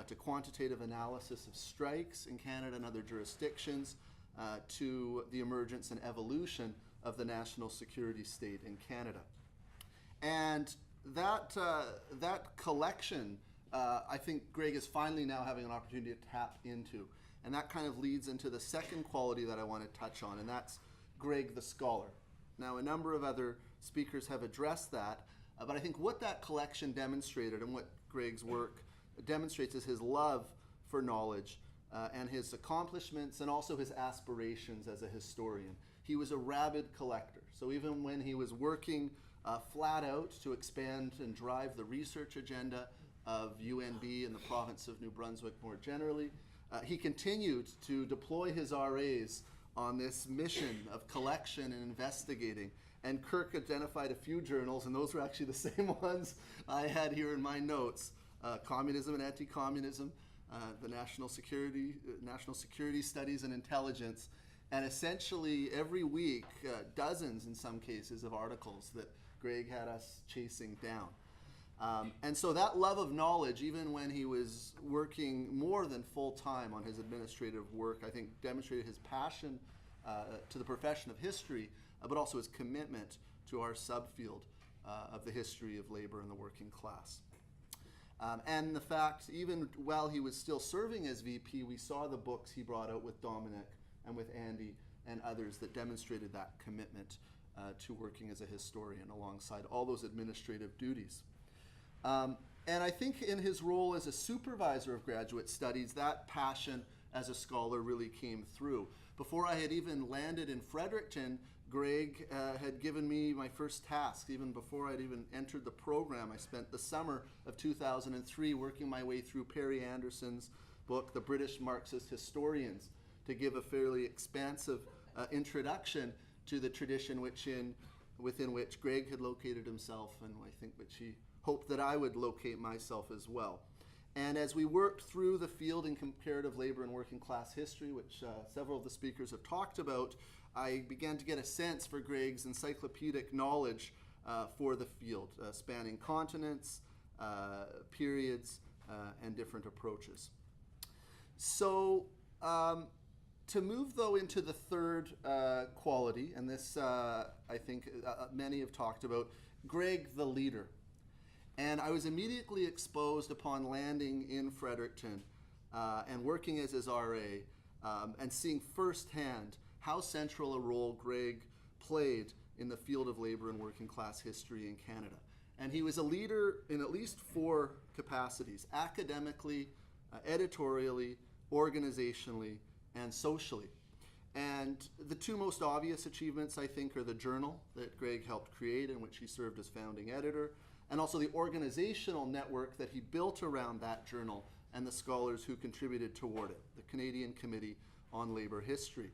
to quantitative analysis of strikes in Canada and other jurisdictions, to the emergence and evolution of the national security state in Canada. And that collection, I think Greg is finally now having an opportunity to tap into. And that kind of leads into the second quality that I want to touch on, and that's Greg the scholar. Now, a number of other speakers have addressed that, but I think what that collection demonstrated and what Greg's work demonstrates is his love for knowledge and his accomplishments and also his aspirations as a historian. He was a rabid collector. So even when he was working flat out to expand and drive the research agenda of UNB and the province of New Brunswick more generally, he continued to deploy his RAs on this mission of collection and investigating. And Kirk identified a few journals, and those were actually the same ones I had here in my notes. Communism and Anti-Communism, the National Security Studies and Intelligence, and essentially every week, dozens in some cases of articles that Greg had us chasing down. And so that love of knowledge, even when he was working more than full-time on his administrative work, I think demonstrated his passion to the profession of history, but also his commitment to our subfield of the history of labor and the working class. And the fact, even while he was still serving as VP, we saw the books he brought out with Dominique and with Andy and others that demonstrated that commitment to working as a historian alongside all those administrative duties. And I think in his role as a supervisor of graduate studies, that passion as a scholar really came through. Before I had even landed in Fredericton, Greg had given me my first task. Even before I'd even entered the program, I spent the summer of 2003 working my way through Perry Anderson's book, The British Marxist Historians, to give a fairly expansive introduction to the tradition within which Greg had located himself, and I think which he hoped that I would locate myself as well. And as we worked through the field in comparative labor and working class history, which several of the speakers have talked about, I began to get a sense for Greg's encyclopedic knowledge for the field, spanning continents, periods, and different approaches. So to move, though, into the third quality, and this I think many have talked about, Greg the leader. And I was immediately exposed upon landing in Fredericton and working as his RA and seeing firsthand how central a role Greg played in the field of labor and working class history in Canada. And he was a leader in at least 4 capacities: academically, editorially, organizationally, and socially. And the two most obvious achievements, I think, are the journal that Greg helped create, in which he served as founding editor, and also the organizational network that he built around that journal and the scholars who contributed toward it, the Canadian Committee on Labor History.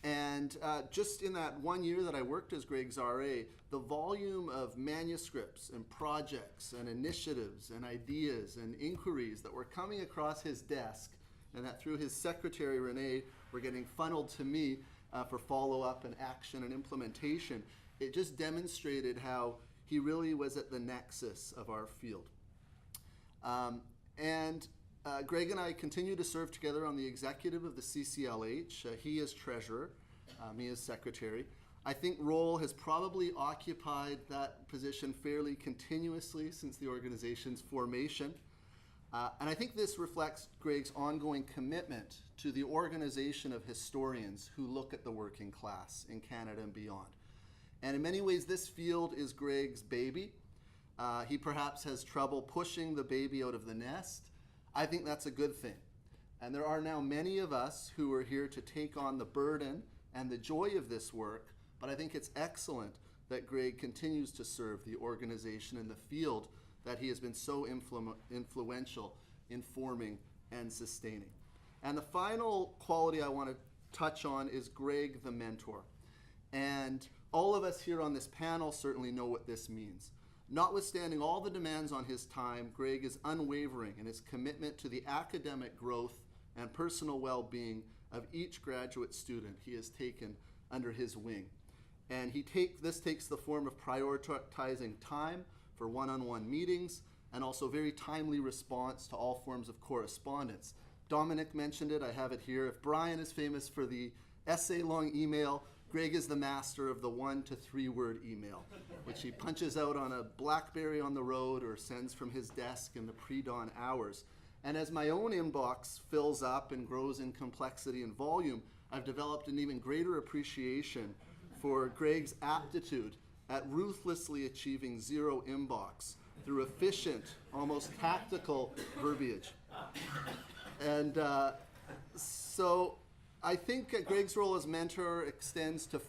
And just in that 1 year that I worked as Greg's RA, the volume of manuscripts and projects and initiatives and ideas and inquiries that were coming across his desk, and that through his secretary, Renee, were getting funneled to me for follow-up and action and implementation, it just demonstrated how he really was at the nexus of our field. Greg and I continue to serve together on the executive of the CCLH. He is treasurer, me as secretary. I think Roll has probably occupied that position fairly continuously since the organization's formation. And I think this reflects Greg's ongoing commitment to the organization of historians who look at the working class in Canada and beyond. And in many ways, this field is Greg's baby. He perhaps has trouble pushing the baby out of the nest. I think that's a good thing. And there are now many of us who are here to take on the burden and the joy of this work, but I think it's excellent that Greg continues to serve the organization in the field that he has been so influential in forming and sustaining. And the final quality I want to touch on is Greg the mentor. And all of us here on this panel certainly know what this means. Notwithstanding all the demands on his time, Greg is unwavering in his commitment to the academic growth and personal well-being of each graduate student he has taken under his wing. And this takes the form of prioritizing time for one-on-one meetings and also very timely response to all forms of correspondence. Dominique mentioned it, I have it here. If Brian is famous for the essay-long email, Greg is the master of the 1 to 3 word email, which he punches out on a BlackBerry on the road or sends from his desk in the pre-dawn hours. And as my own inbox fills up and grows in complexity and volume, I've developed an even greater appreciation for Greg's aptitude at ruthlessly achieving zero inbox through efficient, almost tactical verbiage. And so I think Greg's role as mentor extends to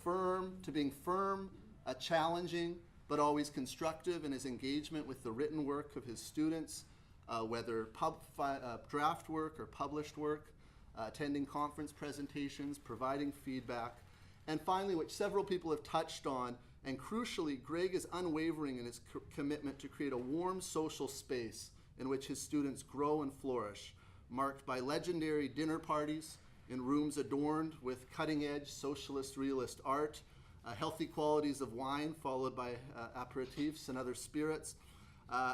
being firm, challenging, but always constructive in his engagement with the written work of his students, whether draft work or published work, attending conference presentations, providing feedback. And finally, which several people have touched on, and crucially, Greg is unwavering in his commitment to create a warm social space in which his students grow and flourish, marked by legendary dinner parties in rooms adorned with cutting-edge socialist realist art, healthy qualities of wine followed by aperitifs and other spirits,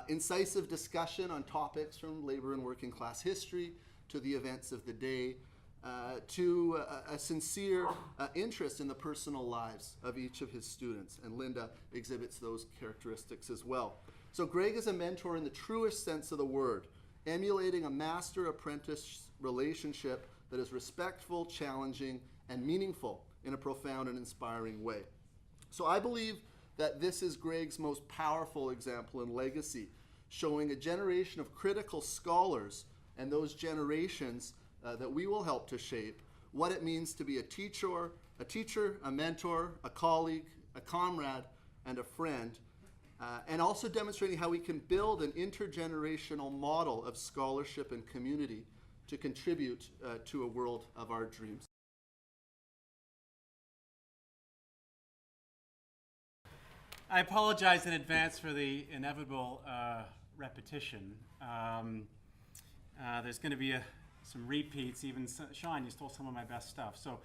incisive discussion on topics from labor and working class history to the events of the day, to a sincere interest in the personal lives of each of his students. And Linda exhibits those characteristics as well. So Greg is a mentor in the truest sense of the word, emulating a master-apprentice relationship that is respectful, challenging, and meaningful in a profound and inspiring way. So I believe that this is Greg's most powerful example and legacy, showing a generation of critical scholars and those generations that we will help to shape what it means to be a teacher, a mentor, a colleague, a comrade, and a friend, and also demonstrating how we can build an intergenerational model of scholarship and community to contribute to a world of our dreams. I apologize in advance for the inevitable repetition. There's going to be some repeats. Even Sean, you stole some of my best stuff. So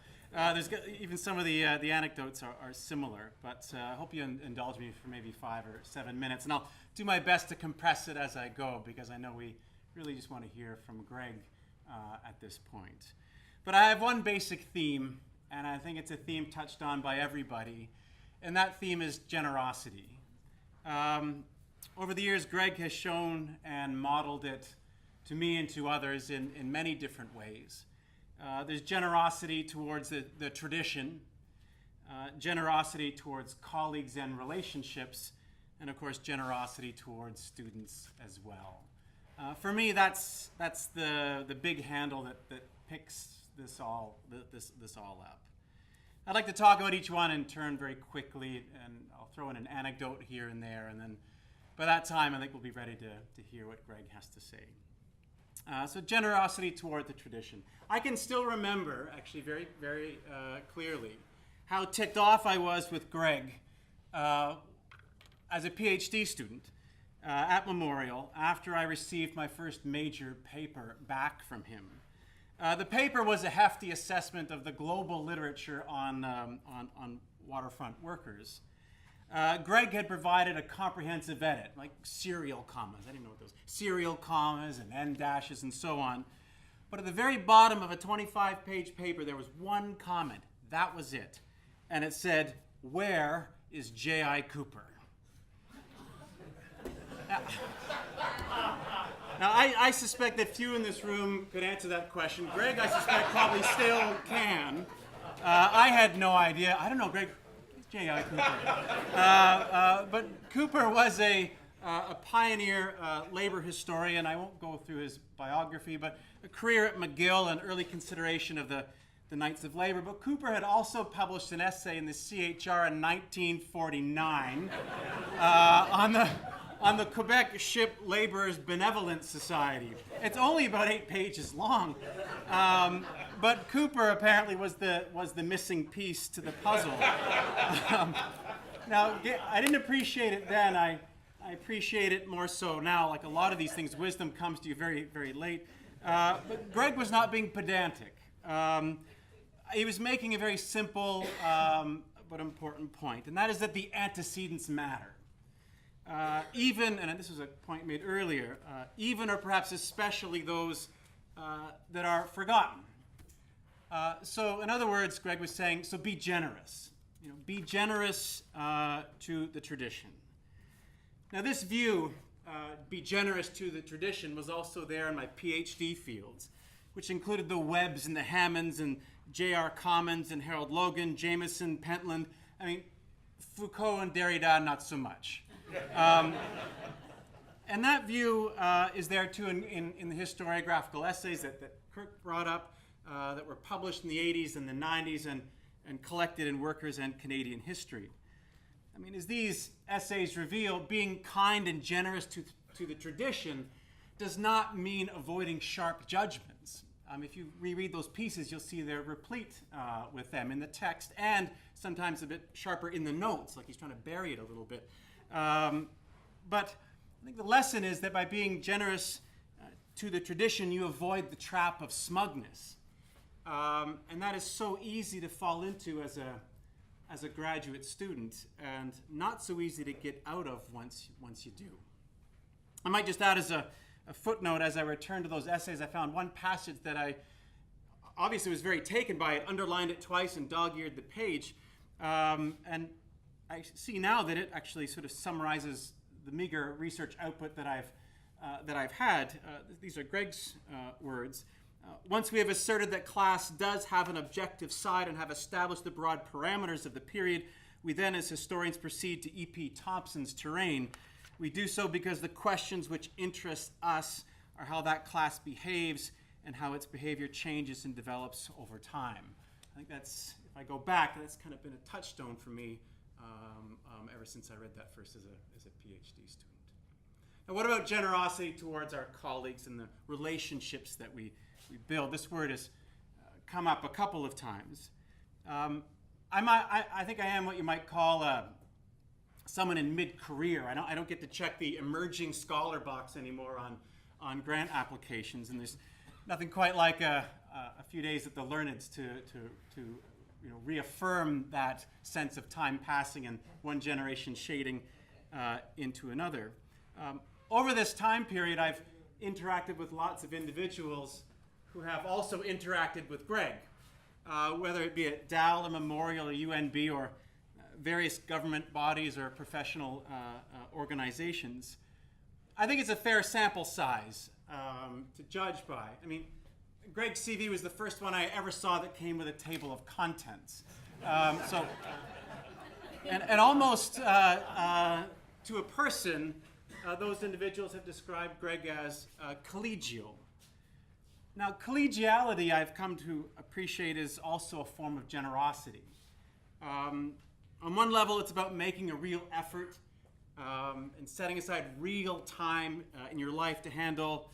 even some of the anecdotes are similar. But I hope you indulge me for maybe 5 or 7 minutes, and I'll do my best to compress it as I go, because I know we really just want to hear from Greg at this point. But I have one basic theme, and I think it's a theme touched on by everybody, and that theme is generosity. Over the years, Greg has shown and modeled it to me and to others in many different ways. There's generosity towards the tradition, generosity towards colleagues and relationships, and of course generosity towards students as well. For me, that's the big handle that picks this all up. I'd like to talk about each one in turn very quickly, and I'll throw in an anecdote here and there, and then by that time I think we'll be ready to hear what Greg has to say. So generosity toward the tradition. I can still remember, actually very, very clearly, how ticked off I was with Greg as a PhD student at Memorial after I received my first major paper back from him. The paper was a hefty assessment of the global literature on waterfront workers. Greg had provided a comprehensive edit, like serial commas. I didn't know what those serial commas and end dashes and so on. But at the very bottom of a 25-page paper, there was one comment. That was it. And it said, "Where is J.I. Cooper?" Now, I suspect that few in this room could answer that question. Greg, I suspect, probably still can. I had no idea. I don't know, Greg. J.I. Cooper. But Cooper was a pioneer labor historian. I won't go through his biography, but a career at McGill and early consideration of the Knights of Labor. But Cooper had also published an essay in the CHR in 1949 on the Quebec Ship Laborers Benevolent Society. It's only about 8 pages long. But Cooper apparently was the missing piece to the puzzle. Now, I didn't appreciate it then. I appreciate it more so now. Like a lot of these things, wisdom comes to you very, very late. But Greg was not being pedantic. He was making a very simple but important point, and that is that the antecedents matter. Even, and this was a point made earlier, even or perhaps especially those that are forgotten. So in other words, Greg was saying, so be generous. Be generous to the tradition. Now this view, be generous to the tradition, was also there in my PhD fields, which included the Webbs and the Hammonds and J.R. Commons and Harold Logan, Jameson, Pentland. I mean, Foucault and Derrida, not so much. And that view is there too in the historiographical essays that Kirk brought up, that were published in the 80s and the 90s and collected in Workers and Canadian History. I mean, as these essays reveal, being kind and generous to the tradition does not mean avoiding sharp judgments. If you reread those pieces, you'll see they're replete with them in the text and sometimes a bit sharper in the notes, like he's trying to bury it a little bit. But I think the lesson is that by being generous to the tradition, you avoid the trap of smugness. And that is so easy to fall into as a graduate student, and not so easy to get out of once you do. I might just add as a footnote, as I return to those essays, I found one passage that I obviously was very taken by it, underlined it twice and dog-eared the page. And I see now that it actually sort of summarizes the meager research output that I've had. These are Greg's words. Once we have asserted that class does have an objective side and have established the broad parameters of the period, we then as historians proceed to E.P. Thompson's terrain. We do so because the questions which interest us are how that class behaves and how its behavior changes and develops over time. I think that's, if I go back, that's kind of been a touchstone for me ever since I read that first as a PhD student. Now, what about generosity towards our colleagues and the relationships that we build? This word has come up a couple of times. I think I am what you might call someone in mid-career. I don't get to check the emerging scholar box anymore on grant applications, and there's nothing quite like a few days at the Learneds to reaffirm that sense of time passing and one generation shading into another. Over this time period, I've interacted with lots of individuals who have also interacted with Greg, whether it be at DAL, a Memorial, or UNB, or various government bodies or professional organizations. I think it's a fair sample size to judge by. I mean, Greg's CV was the first one I ever saw that came with a table of contents. And almost to a person, those individuals have described Greg as collegial. Now, collegiality, I've come to appreciate, is also a form of generosity. On one level, it's about making a real effort and setting aside real time in your life to handle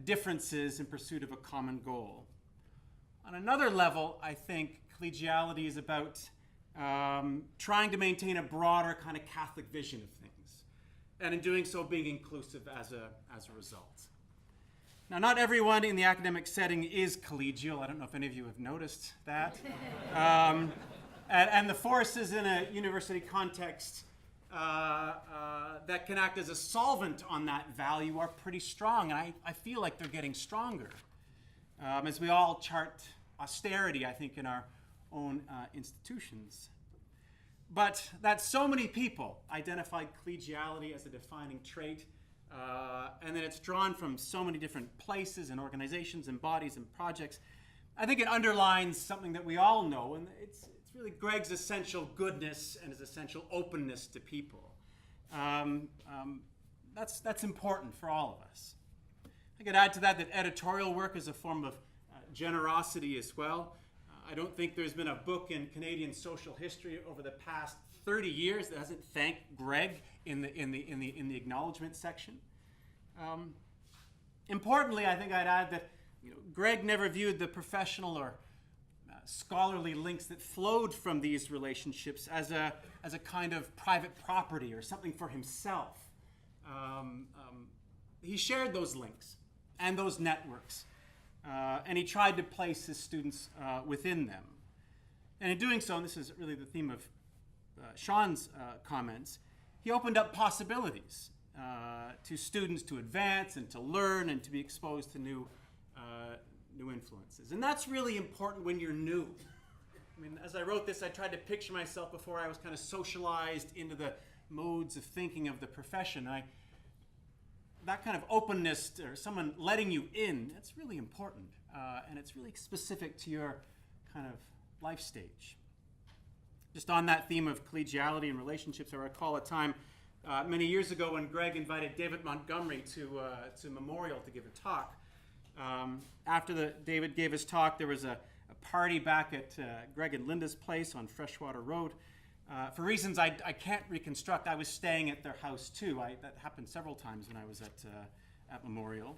differences in pursuit of a common goal. On another level, I think collegiality is about trying to maintain a broader kind of Catholic vision of things, and in doing so, being inclusive as a result. Now, not everyone in the academic setting is collegial. I don't know if any of you have noticed that. And the forces in a university context that can act as a solvent on that value are pretty strong, and I feel like they're getting stronger. As we all chart austerity, I think, in our own institutions. But that so many people identified collegiality as a defining trait, and that it's drawn from so many different places and organizations and bodies and projects, I think it underlines something that we all know, and it's really Greg's essential goodness and his essential openness to people. That's important for all of us. I could add to that editorial work is a form of generosity as well. I don't think there's been a book in Canadian social history over the past 30 years that hasn't thanked Greg in the acknowledgement section. Importantly, I think I'd add that Greg never viewed the professional or scholarly links that flowed from these relationships as a kind of private property or something for himself. He shared those links and those networks, and he tried to place his students within them. And in doing so, and this is really the theme of Sean's comments, he opened up possibilities to students to advance and to learn and to be exposed to new influences. And that's really important when you're new. I mean, as I wrote this, I tried to picture myself before I was kind of socialized into the modes of thinking of the profession. That kind of openness or someone letting you in, that's really important. And it's really specific to your kind of life stage. Just on that theme of collegiality and relationships, I recall a time many years ago when Greg invited David Montgomery to Memorial to give a talk. After David gave his talk, there was a party back at Greg and Linda's place on Freshwater Road. For reasons I can't reconstruct, I was staying at their house too. That happened several times when I was at Memorial.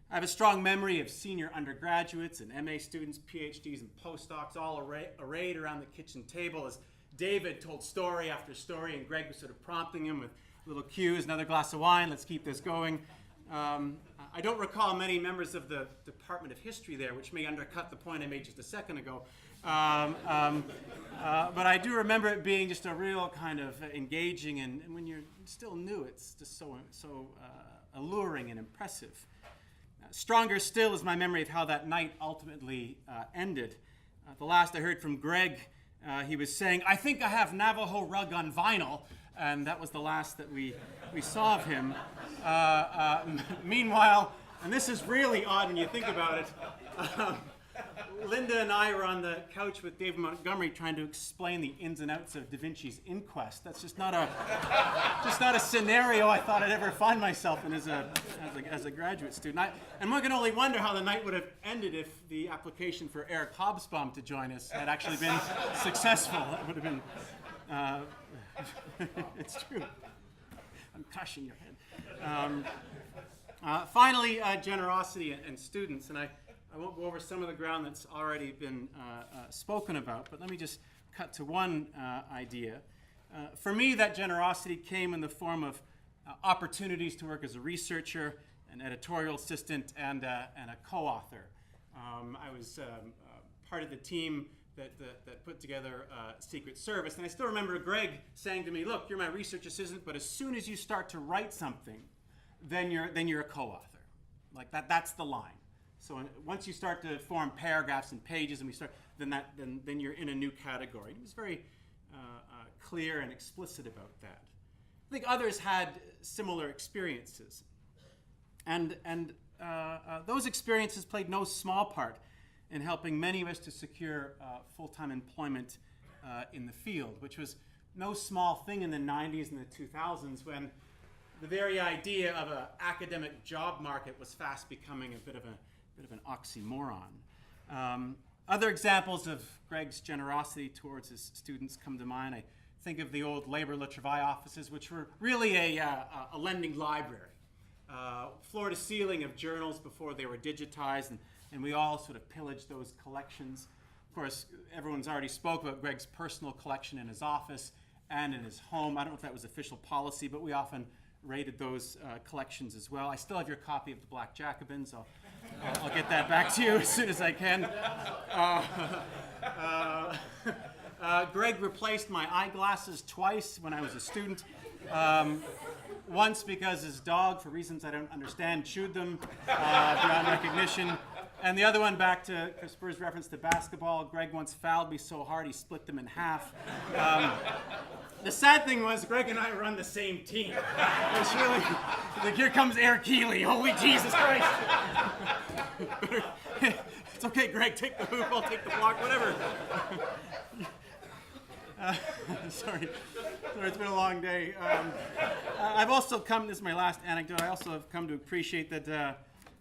I have a strong memory of senior undergraduates and MA students, PhDs, and postdocs all arrayed around the kitchen table as David told story after story, and Greg was sort of prompting him with little cues, another glass of wine, let's keep this going. I don't recall many members of the Department of History there, which may undercut the point I made just a second ago. But I do remember it being just a real kind of engaging, and when you're still new, it's just so alluring and impressive. Stronger still is my memory of how that night ultimately ended. The last I heard from Greg, he was saying, "I think I have Navajo Rug on vinyl," and that was the last that we saw of him. Meanwhile, and this is really odd when you think about it, Linda and I were on the couch with David Montgomery trying to explain the ins and outs of Da Vinci's Inquest. That's just not a scenario I thought I'd ever find myself in as a graduate student. And one can only wonder how the night would have ended if the application for Eric Hobsbawm to join us had actually been successful. That would have been, it's true. I'm crushing your head. Finally, generosity and students, and I won't go over some of the ground that's already been spoken about, but let me just cut to one idea. For me, that generosity came in the form of opportunities to work as a researcher, an editorial assistant, and a co-author. I was part of the team that put together Secret Service, and I still remember Greg saying to me, "Look, you're my research assistant, but as soon as you start to write something, then you're a co-author." Like that's the line. So once you start to form paragraphs and pages, and then you're in a new category. He was very clear and explicit about that. I think others had similar experiences, and those experiences played no small part in helping many of us to secure full-time employment in the field, which was no small thing in the 90s and the 2000s when the very idea of an academic job market was fast becoming a bit of a bit of an oxymoron. Other examples of Greg's generosity towards his students come to mind. I think of the old Labour Le Travail offices, which were really a lending library. Floor to ceiling of journals before they were digitized, and we all sort of pillaged those collections. Of course, everyone's already spoke about Greg's personal collection in his office and in his home. I don't know if that was official policy, but we often raided those collections as well. I still have your copy of the Black Jacobins. I'll get that back to you as soon as I can. Greg replaced my eyeglasses twice when I was a student. Once because his dog, for reasons I don't understand, chewed them beyond recognition. And the other one, back to Chris Burr's reference to basketball, Greg once fouled me so hard he split them in half. The sad thing was Greg and I were on the same team. It's really, like, here comes Kealey. Holy Jesus Christ. It's okay, Greg, take the hoop, I'll take the block, whatever. Sorry, it's been a long day. I've also come, this is my last anecdote, I also have come to appreciate that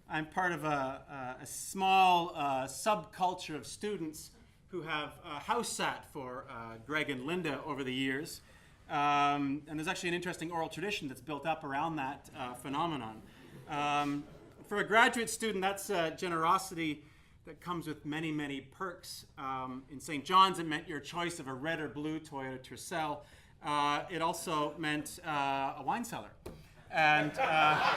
I'm part of a small subculture of students who have house sat for Greg and Linda over the years. And there's actually an interesting oral tradition that's built up around that phenomenon. For a graduate student, that's generosity that comes with many, many perks. In St. John's, it meant your choice of a red or blue Toyota Tercel. It also meant a wine cellar. And I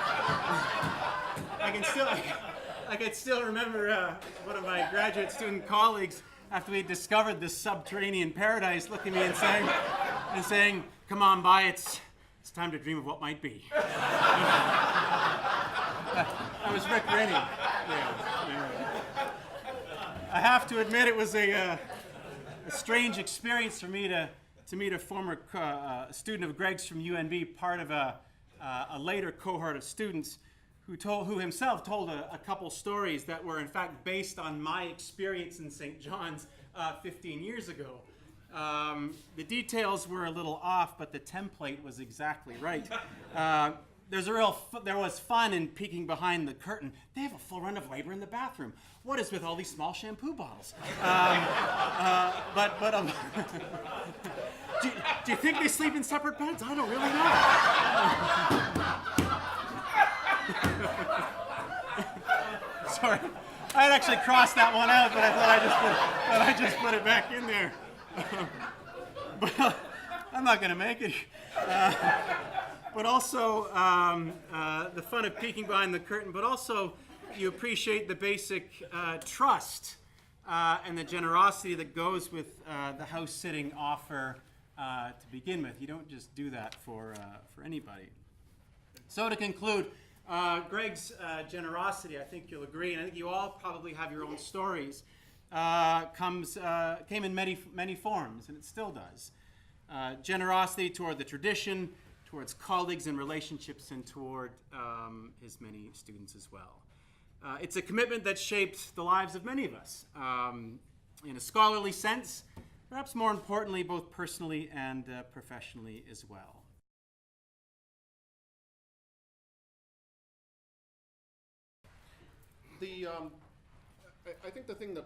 can still remember one of my graduate student colleagues, after we discovered this subterranean paradise, looking at me and saying, "Come on, by, it's time to dream of what might be." I was Rick Rennie. Yeah. I have to admit, it was a strange experience for me to meet a former student of Greg's from UNB, part of a later cohort of students who himself told a couple stories that were in fact based on my experience in St. John's 15 years ago. The details were a little off, but the template was exactly right. There was fun in peeking behind the curtain. They have a full run of labor in the bathroom. What is with all these small shampoo bottles? Do you think they sleep in separate beds? I don't really know. Sorry, I had actually crossed that one out, but I thought I just put it back in there. But I'm not going to make it. But also the fun of peeking behind the curtain, but also you appreciate the basic trust and the generosity that goes with the house-sitting offer to begin with. You don't just do that for anybody. So to conclude, Greg's generosity, I think you'll agree, and I think you all probably have your own stories, came in many forms, and it still does. Generosity toward the tradition, towards colleagues and relationships, and toward his many students as well. It's a commitment that shaped the lives of many of us in a scholarly sense, perhaps more importantly, both personally and professionally as well. I think the thing that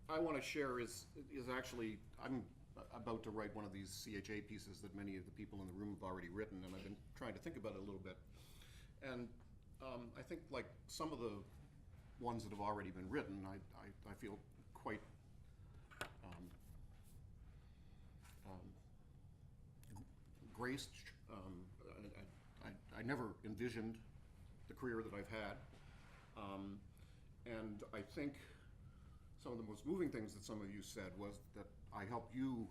I want to share is actually, I'm about to write one of these CHA pieces that many of the people in the room have already written, and I've been trying to think about it a little bit. And I think, like some of the ones that have already been written, I feel quite graced. I never envisioned the career that I've had. And I think some of the most moving things that some of you said was that I helped you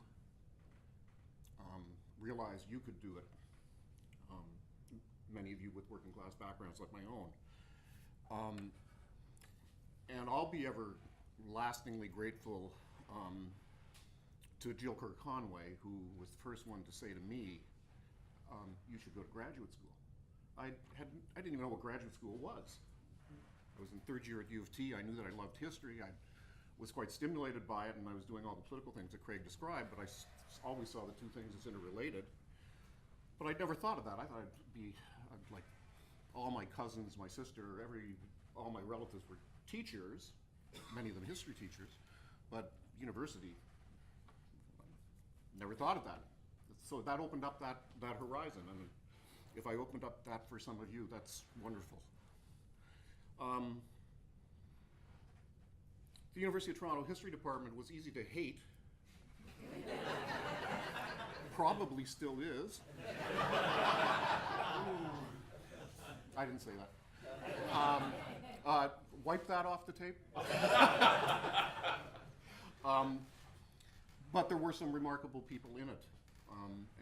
realize you could do it. Many of you with working class backgrounds like my own. And I'll be ever lastingly grateful to Jill Kirk Conway, who was the first one to say to me, you should go to graduate school. I didn't even know what graduate school was. I was in third year at U of T. I knew that I loved history. I was quite stimulated by it, and I was doing all the political things that Craig described, but I always saw the two things as interrelated. But I'd never thought of that. I thought I'd like all my cousins, my sister, all my relatives were teachers, many of them history teachers, but university, never thought of that. So that opened up that horizon, and if I opened up that for some of you, that's wonderful. The University of Toronto History Department was easy to hate. Probably still is. I didn't say that. Wipe that off the tape. But there were some remarkable people in it,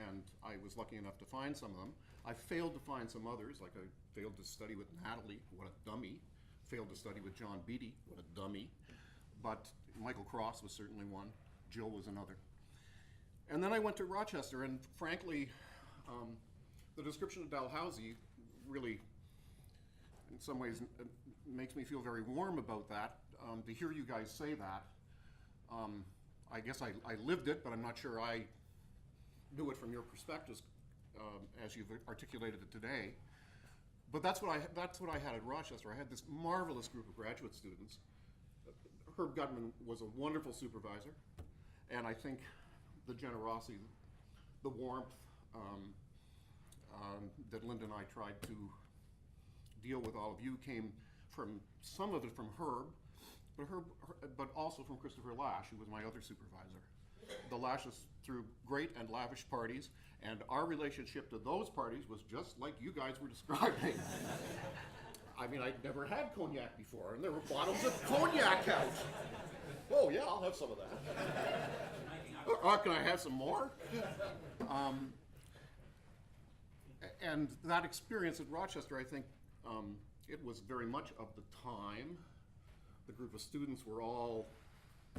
and I was lucky enough to find some of them. I failed to find some others, like I failed to study with Natalie, what a dummy. Failed to study with John Beattie, what a dummy. But Michael Cross was certainly one. Jill was another. And then I went to Rochester, and frankly, the description of Dalhousie really, in some ways, makes me feel very warm about that. To hear you guys say that, I guess I lived it, but I'm not sure I knew it from your perspectives as you've articulated it today. But that's what I had at Rochester. I had this marvelous group of graduate students. Herb Gutman was a wonderful supervisor, and I think the generosity, the warmth that Linda and I tried to deal with all of you came from, some of it from Herb, but also from Christopher Lash, who was my other supervisor. The Lashes threw great and lavish parties, and our relationship to those parties was just like you guys were describing. I mean, I'd never had cognac before, and there were bottles of cognac out. Oh yeah, I'll have some of that. Can I have some more? And that experience at Rochester, I think, it was very much of the time. The group of students were all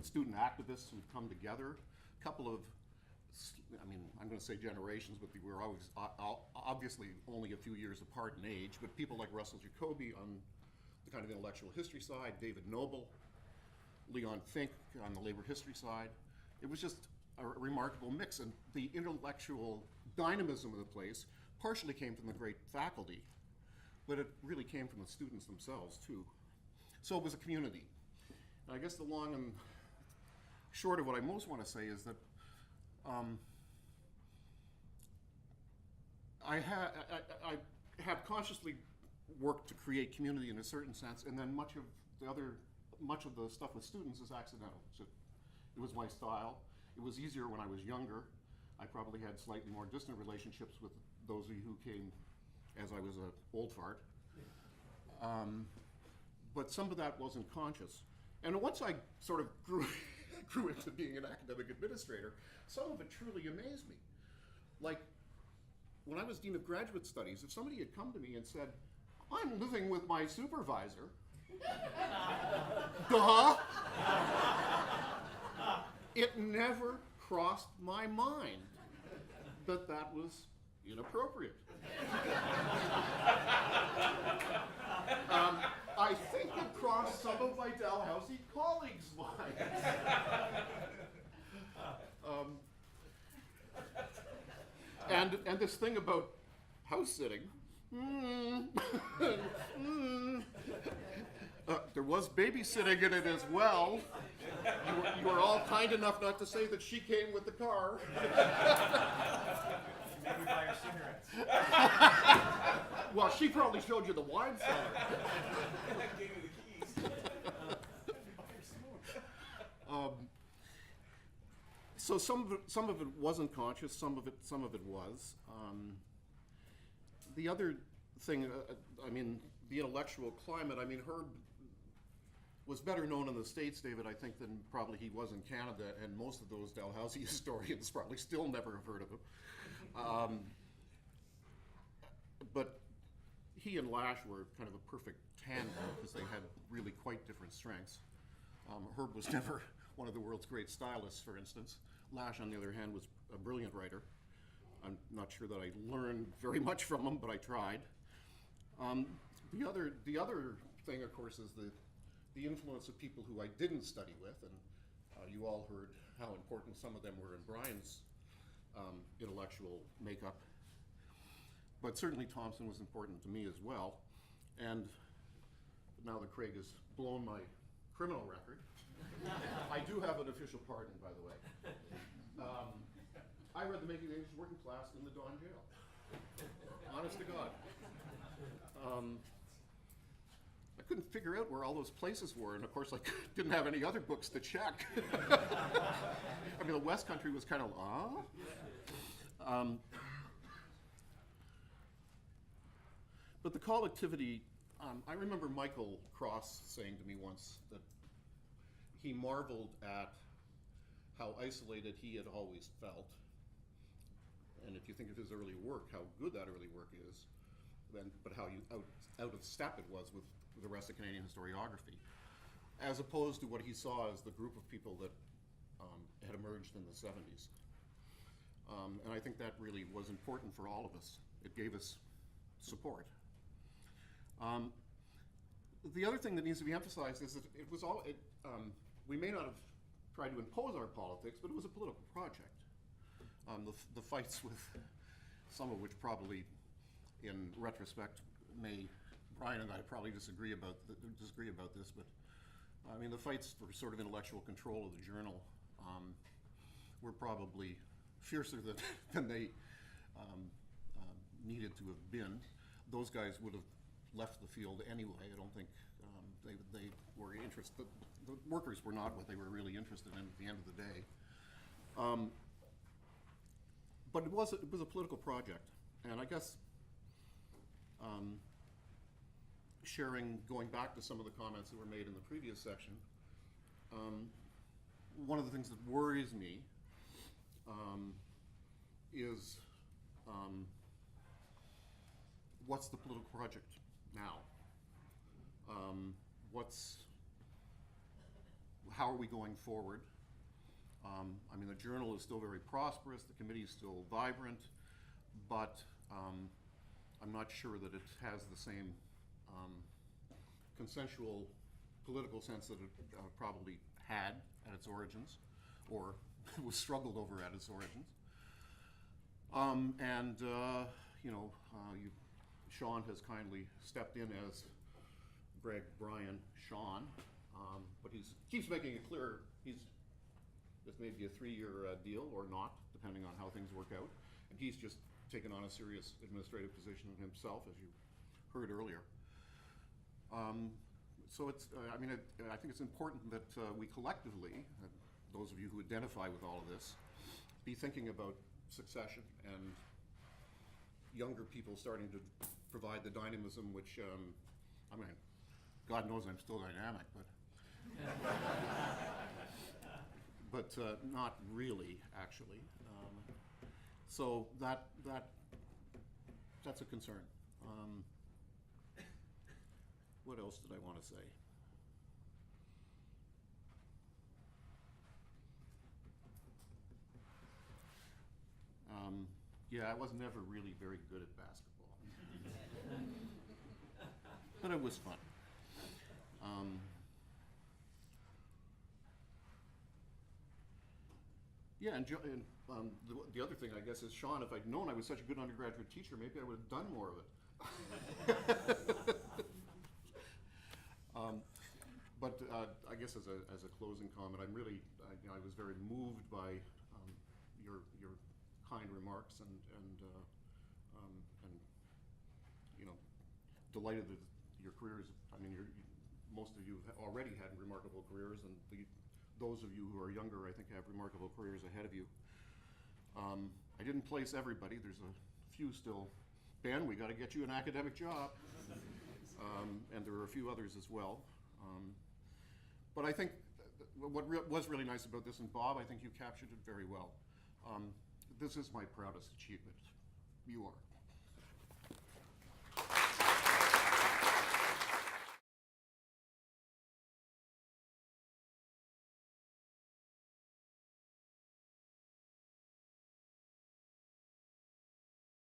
student activists who'd come together. A couple of, I mean, I'm going to say generations, but we were always obviously only a few years apart in age, but people like Russell Jacoby on the kind of intellectual history side, David Noble, Leon Fink on the labor history side. It was just a remarkable mix, and the intellectual dynamism of the place partially came from the great faculty, but it really came from the students themselves too. So it was a community. And I guess the long and short of what I most want to say is that I have consciously worked to create community in a certain sense, and then much of the stuff with students is accidental. So it was my style. It was easier when I was younger. I probably had slightly more distant relationships with those of you who came as I was an old fart. But some of that wasn't conscious. And once I sort of grew into being an academic administrator, some of it truly amazed me. Like, when I was Dean of Graduate Studies, if somebody had come to me and said, I'm living with my supervisor, duh, it never crossed my mind that that was inappropriate. I think it crossed some of my Dalhousie colleagues' minds. And this thing about house sitting, there was babysitting in it as well. You were all kind enough not to say that she came with the car. Maybe buy your cigarettes. Well, she probably showed you the wine cellar. Gave me the keys. So some of it wasn't conscious, some of it was. The other thing, I mean, the intellectual climate. I mean, Herb was better known in the States, David, I think, than probably he was in Canada, and most of those Dalhousie historians probably still never have heard of him. But he and Lash were kind of a perfect tandem because they had really quite different strengths. Herb was never one of the world's great stylists, for instance. Lash, on the other hand, was a brilliant writer. I'm not sure that I learned very much from him, but I tried. The other thing, of course, is the influence of people who I didn't study with, and you all heard how important some of them were in Brian's intellectual makeup. But certainly Thompson was important to me as well. And now that Craig has blown my criminal record. I do have an official pardon, by the way. I read The Making of the English Working Class in the Don jail. Honest to God. I couldn't figure out where all those places were, and of course I didn't have any other books to check. I mean, the West Country was kind of, but the collectivity, I remember Michael Cross saying to me once that he marveled at how isolated he had always felt. And if you think of his early work, how good that early work is, but how out of step it was with the rest of Canadian historiography, as opposed to what he saw as the group of people that had emerged in the 70s. And I think that really was important for all of us. It gave us support. The other thing that needs to be emphasized is that it was we may not have tried to impose our politics, but it was a political project. The fights with some of which probably, in retrospect, Brian and I probably disagree about this, but I mean the fights for sort of intellectual control of the journal were probably fiercer than they needed to have been. Those guys would have left the field anyway. I don't think they were interested. The workers were not what they were really interested in at the end of the day. But it was a political project, and I guess going back to some of the comments that were made in the previous section, one of the things that worries me is what's the political project now? How are we going forward? I mean, the journal is still very prosperous, the committee is still vibrant, but I'm not sure that it has the same consensual political sense that it probably had at its origins, or was struggled over at its origins. Sean has kindly stepped in as Greg, Brian, Sean, but he keeps making it clear this may be a 3-year deal or not, depending on how things work out. And he's just taken on a serious administrative position himself, as you heard earlier. So it's, I think it's important that we collectively, those of you who identify with all of this, be thinking about succession and younger people starting to provide the dynamism which, God knows I'm still dynamic, but not really, actually. So that's a concern. What else did I want to say? Yeah, I was never really very good at basketball. But it was fun. Yeah, and the other thing, I guess, is, Sean, if I'd known I was such a good undergraduate teacher, maybe I would have done more of it. But I guess as a closing comment, I was very moved by your kind remarks and delighted that your careers. Most of you have already had remarkable careers, and those of you who are younger, I think, have remarkable careers ahead of you. I didn't place everybody. There's a few still. Ben, we got to get you an academic job. And there are a few others as well. But I think what was really nice about this, and Bob, I think you captured it very well. This is my proudest achievement. You are.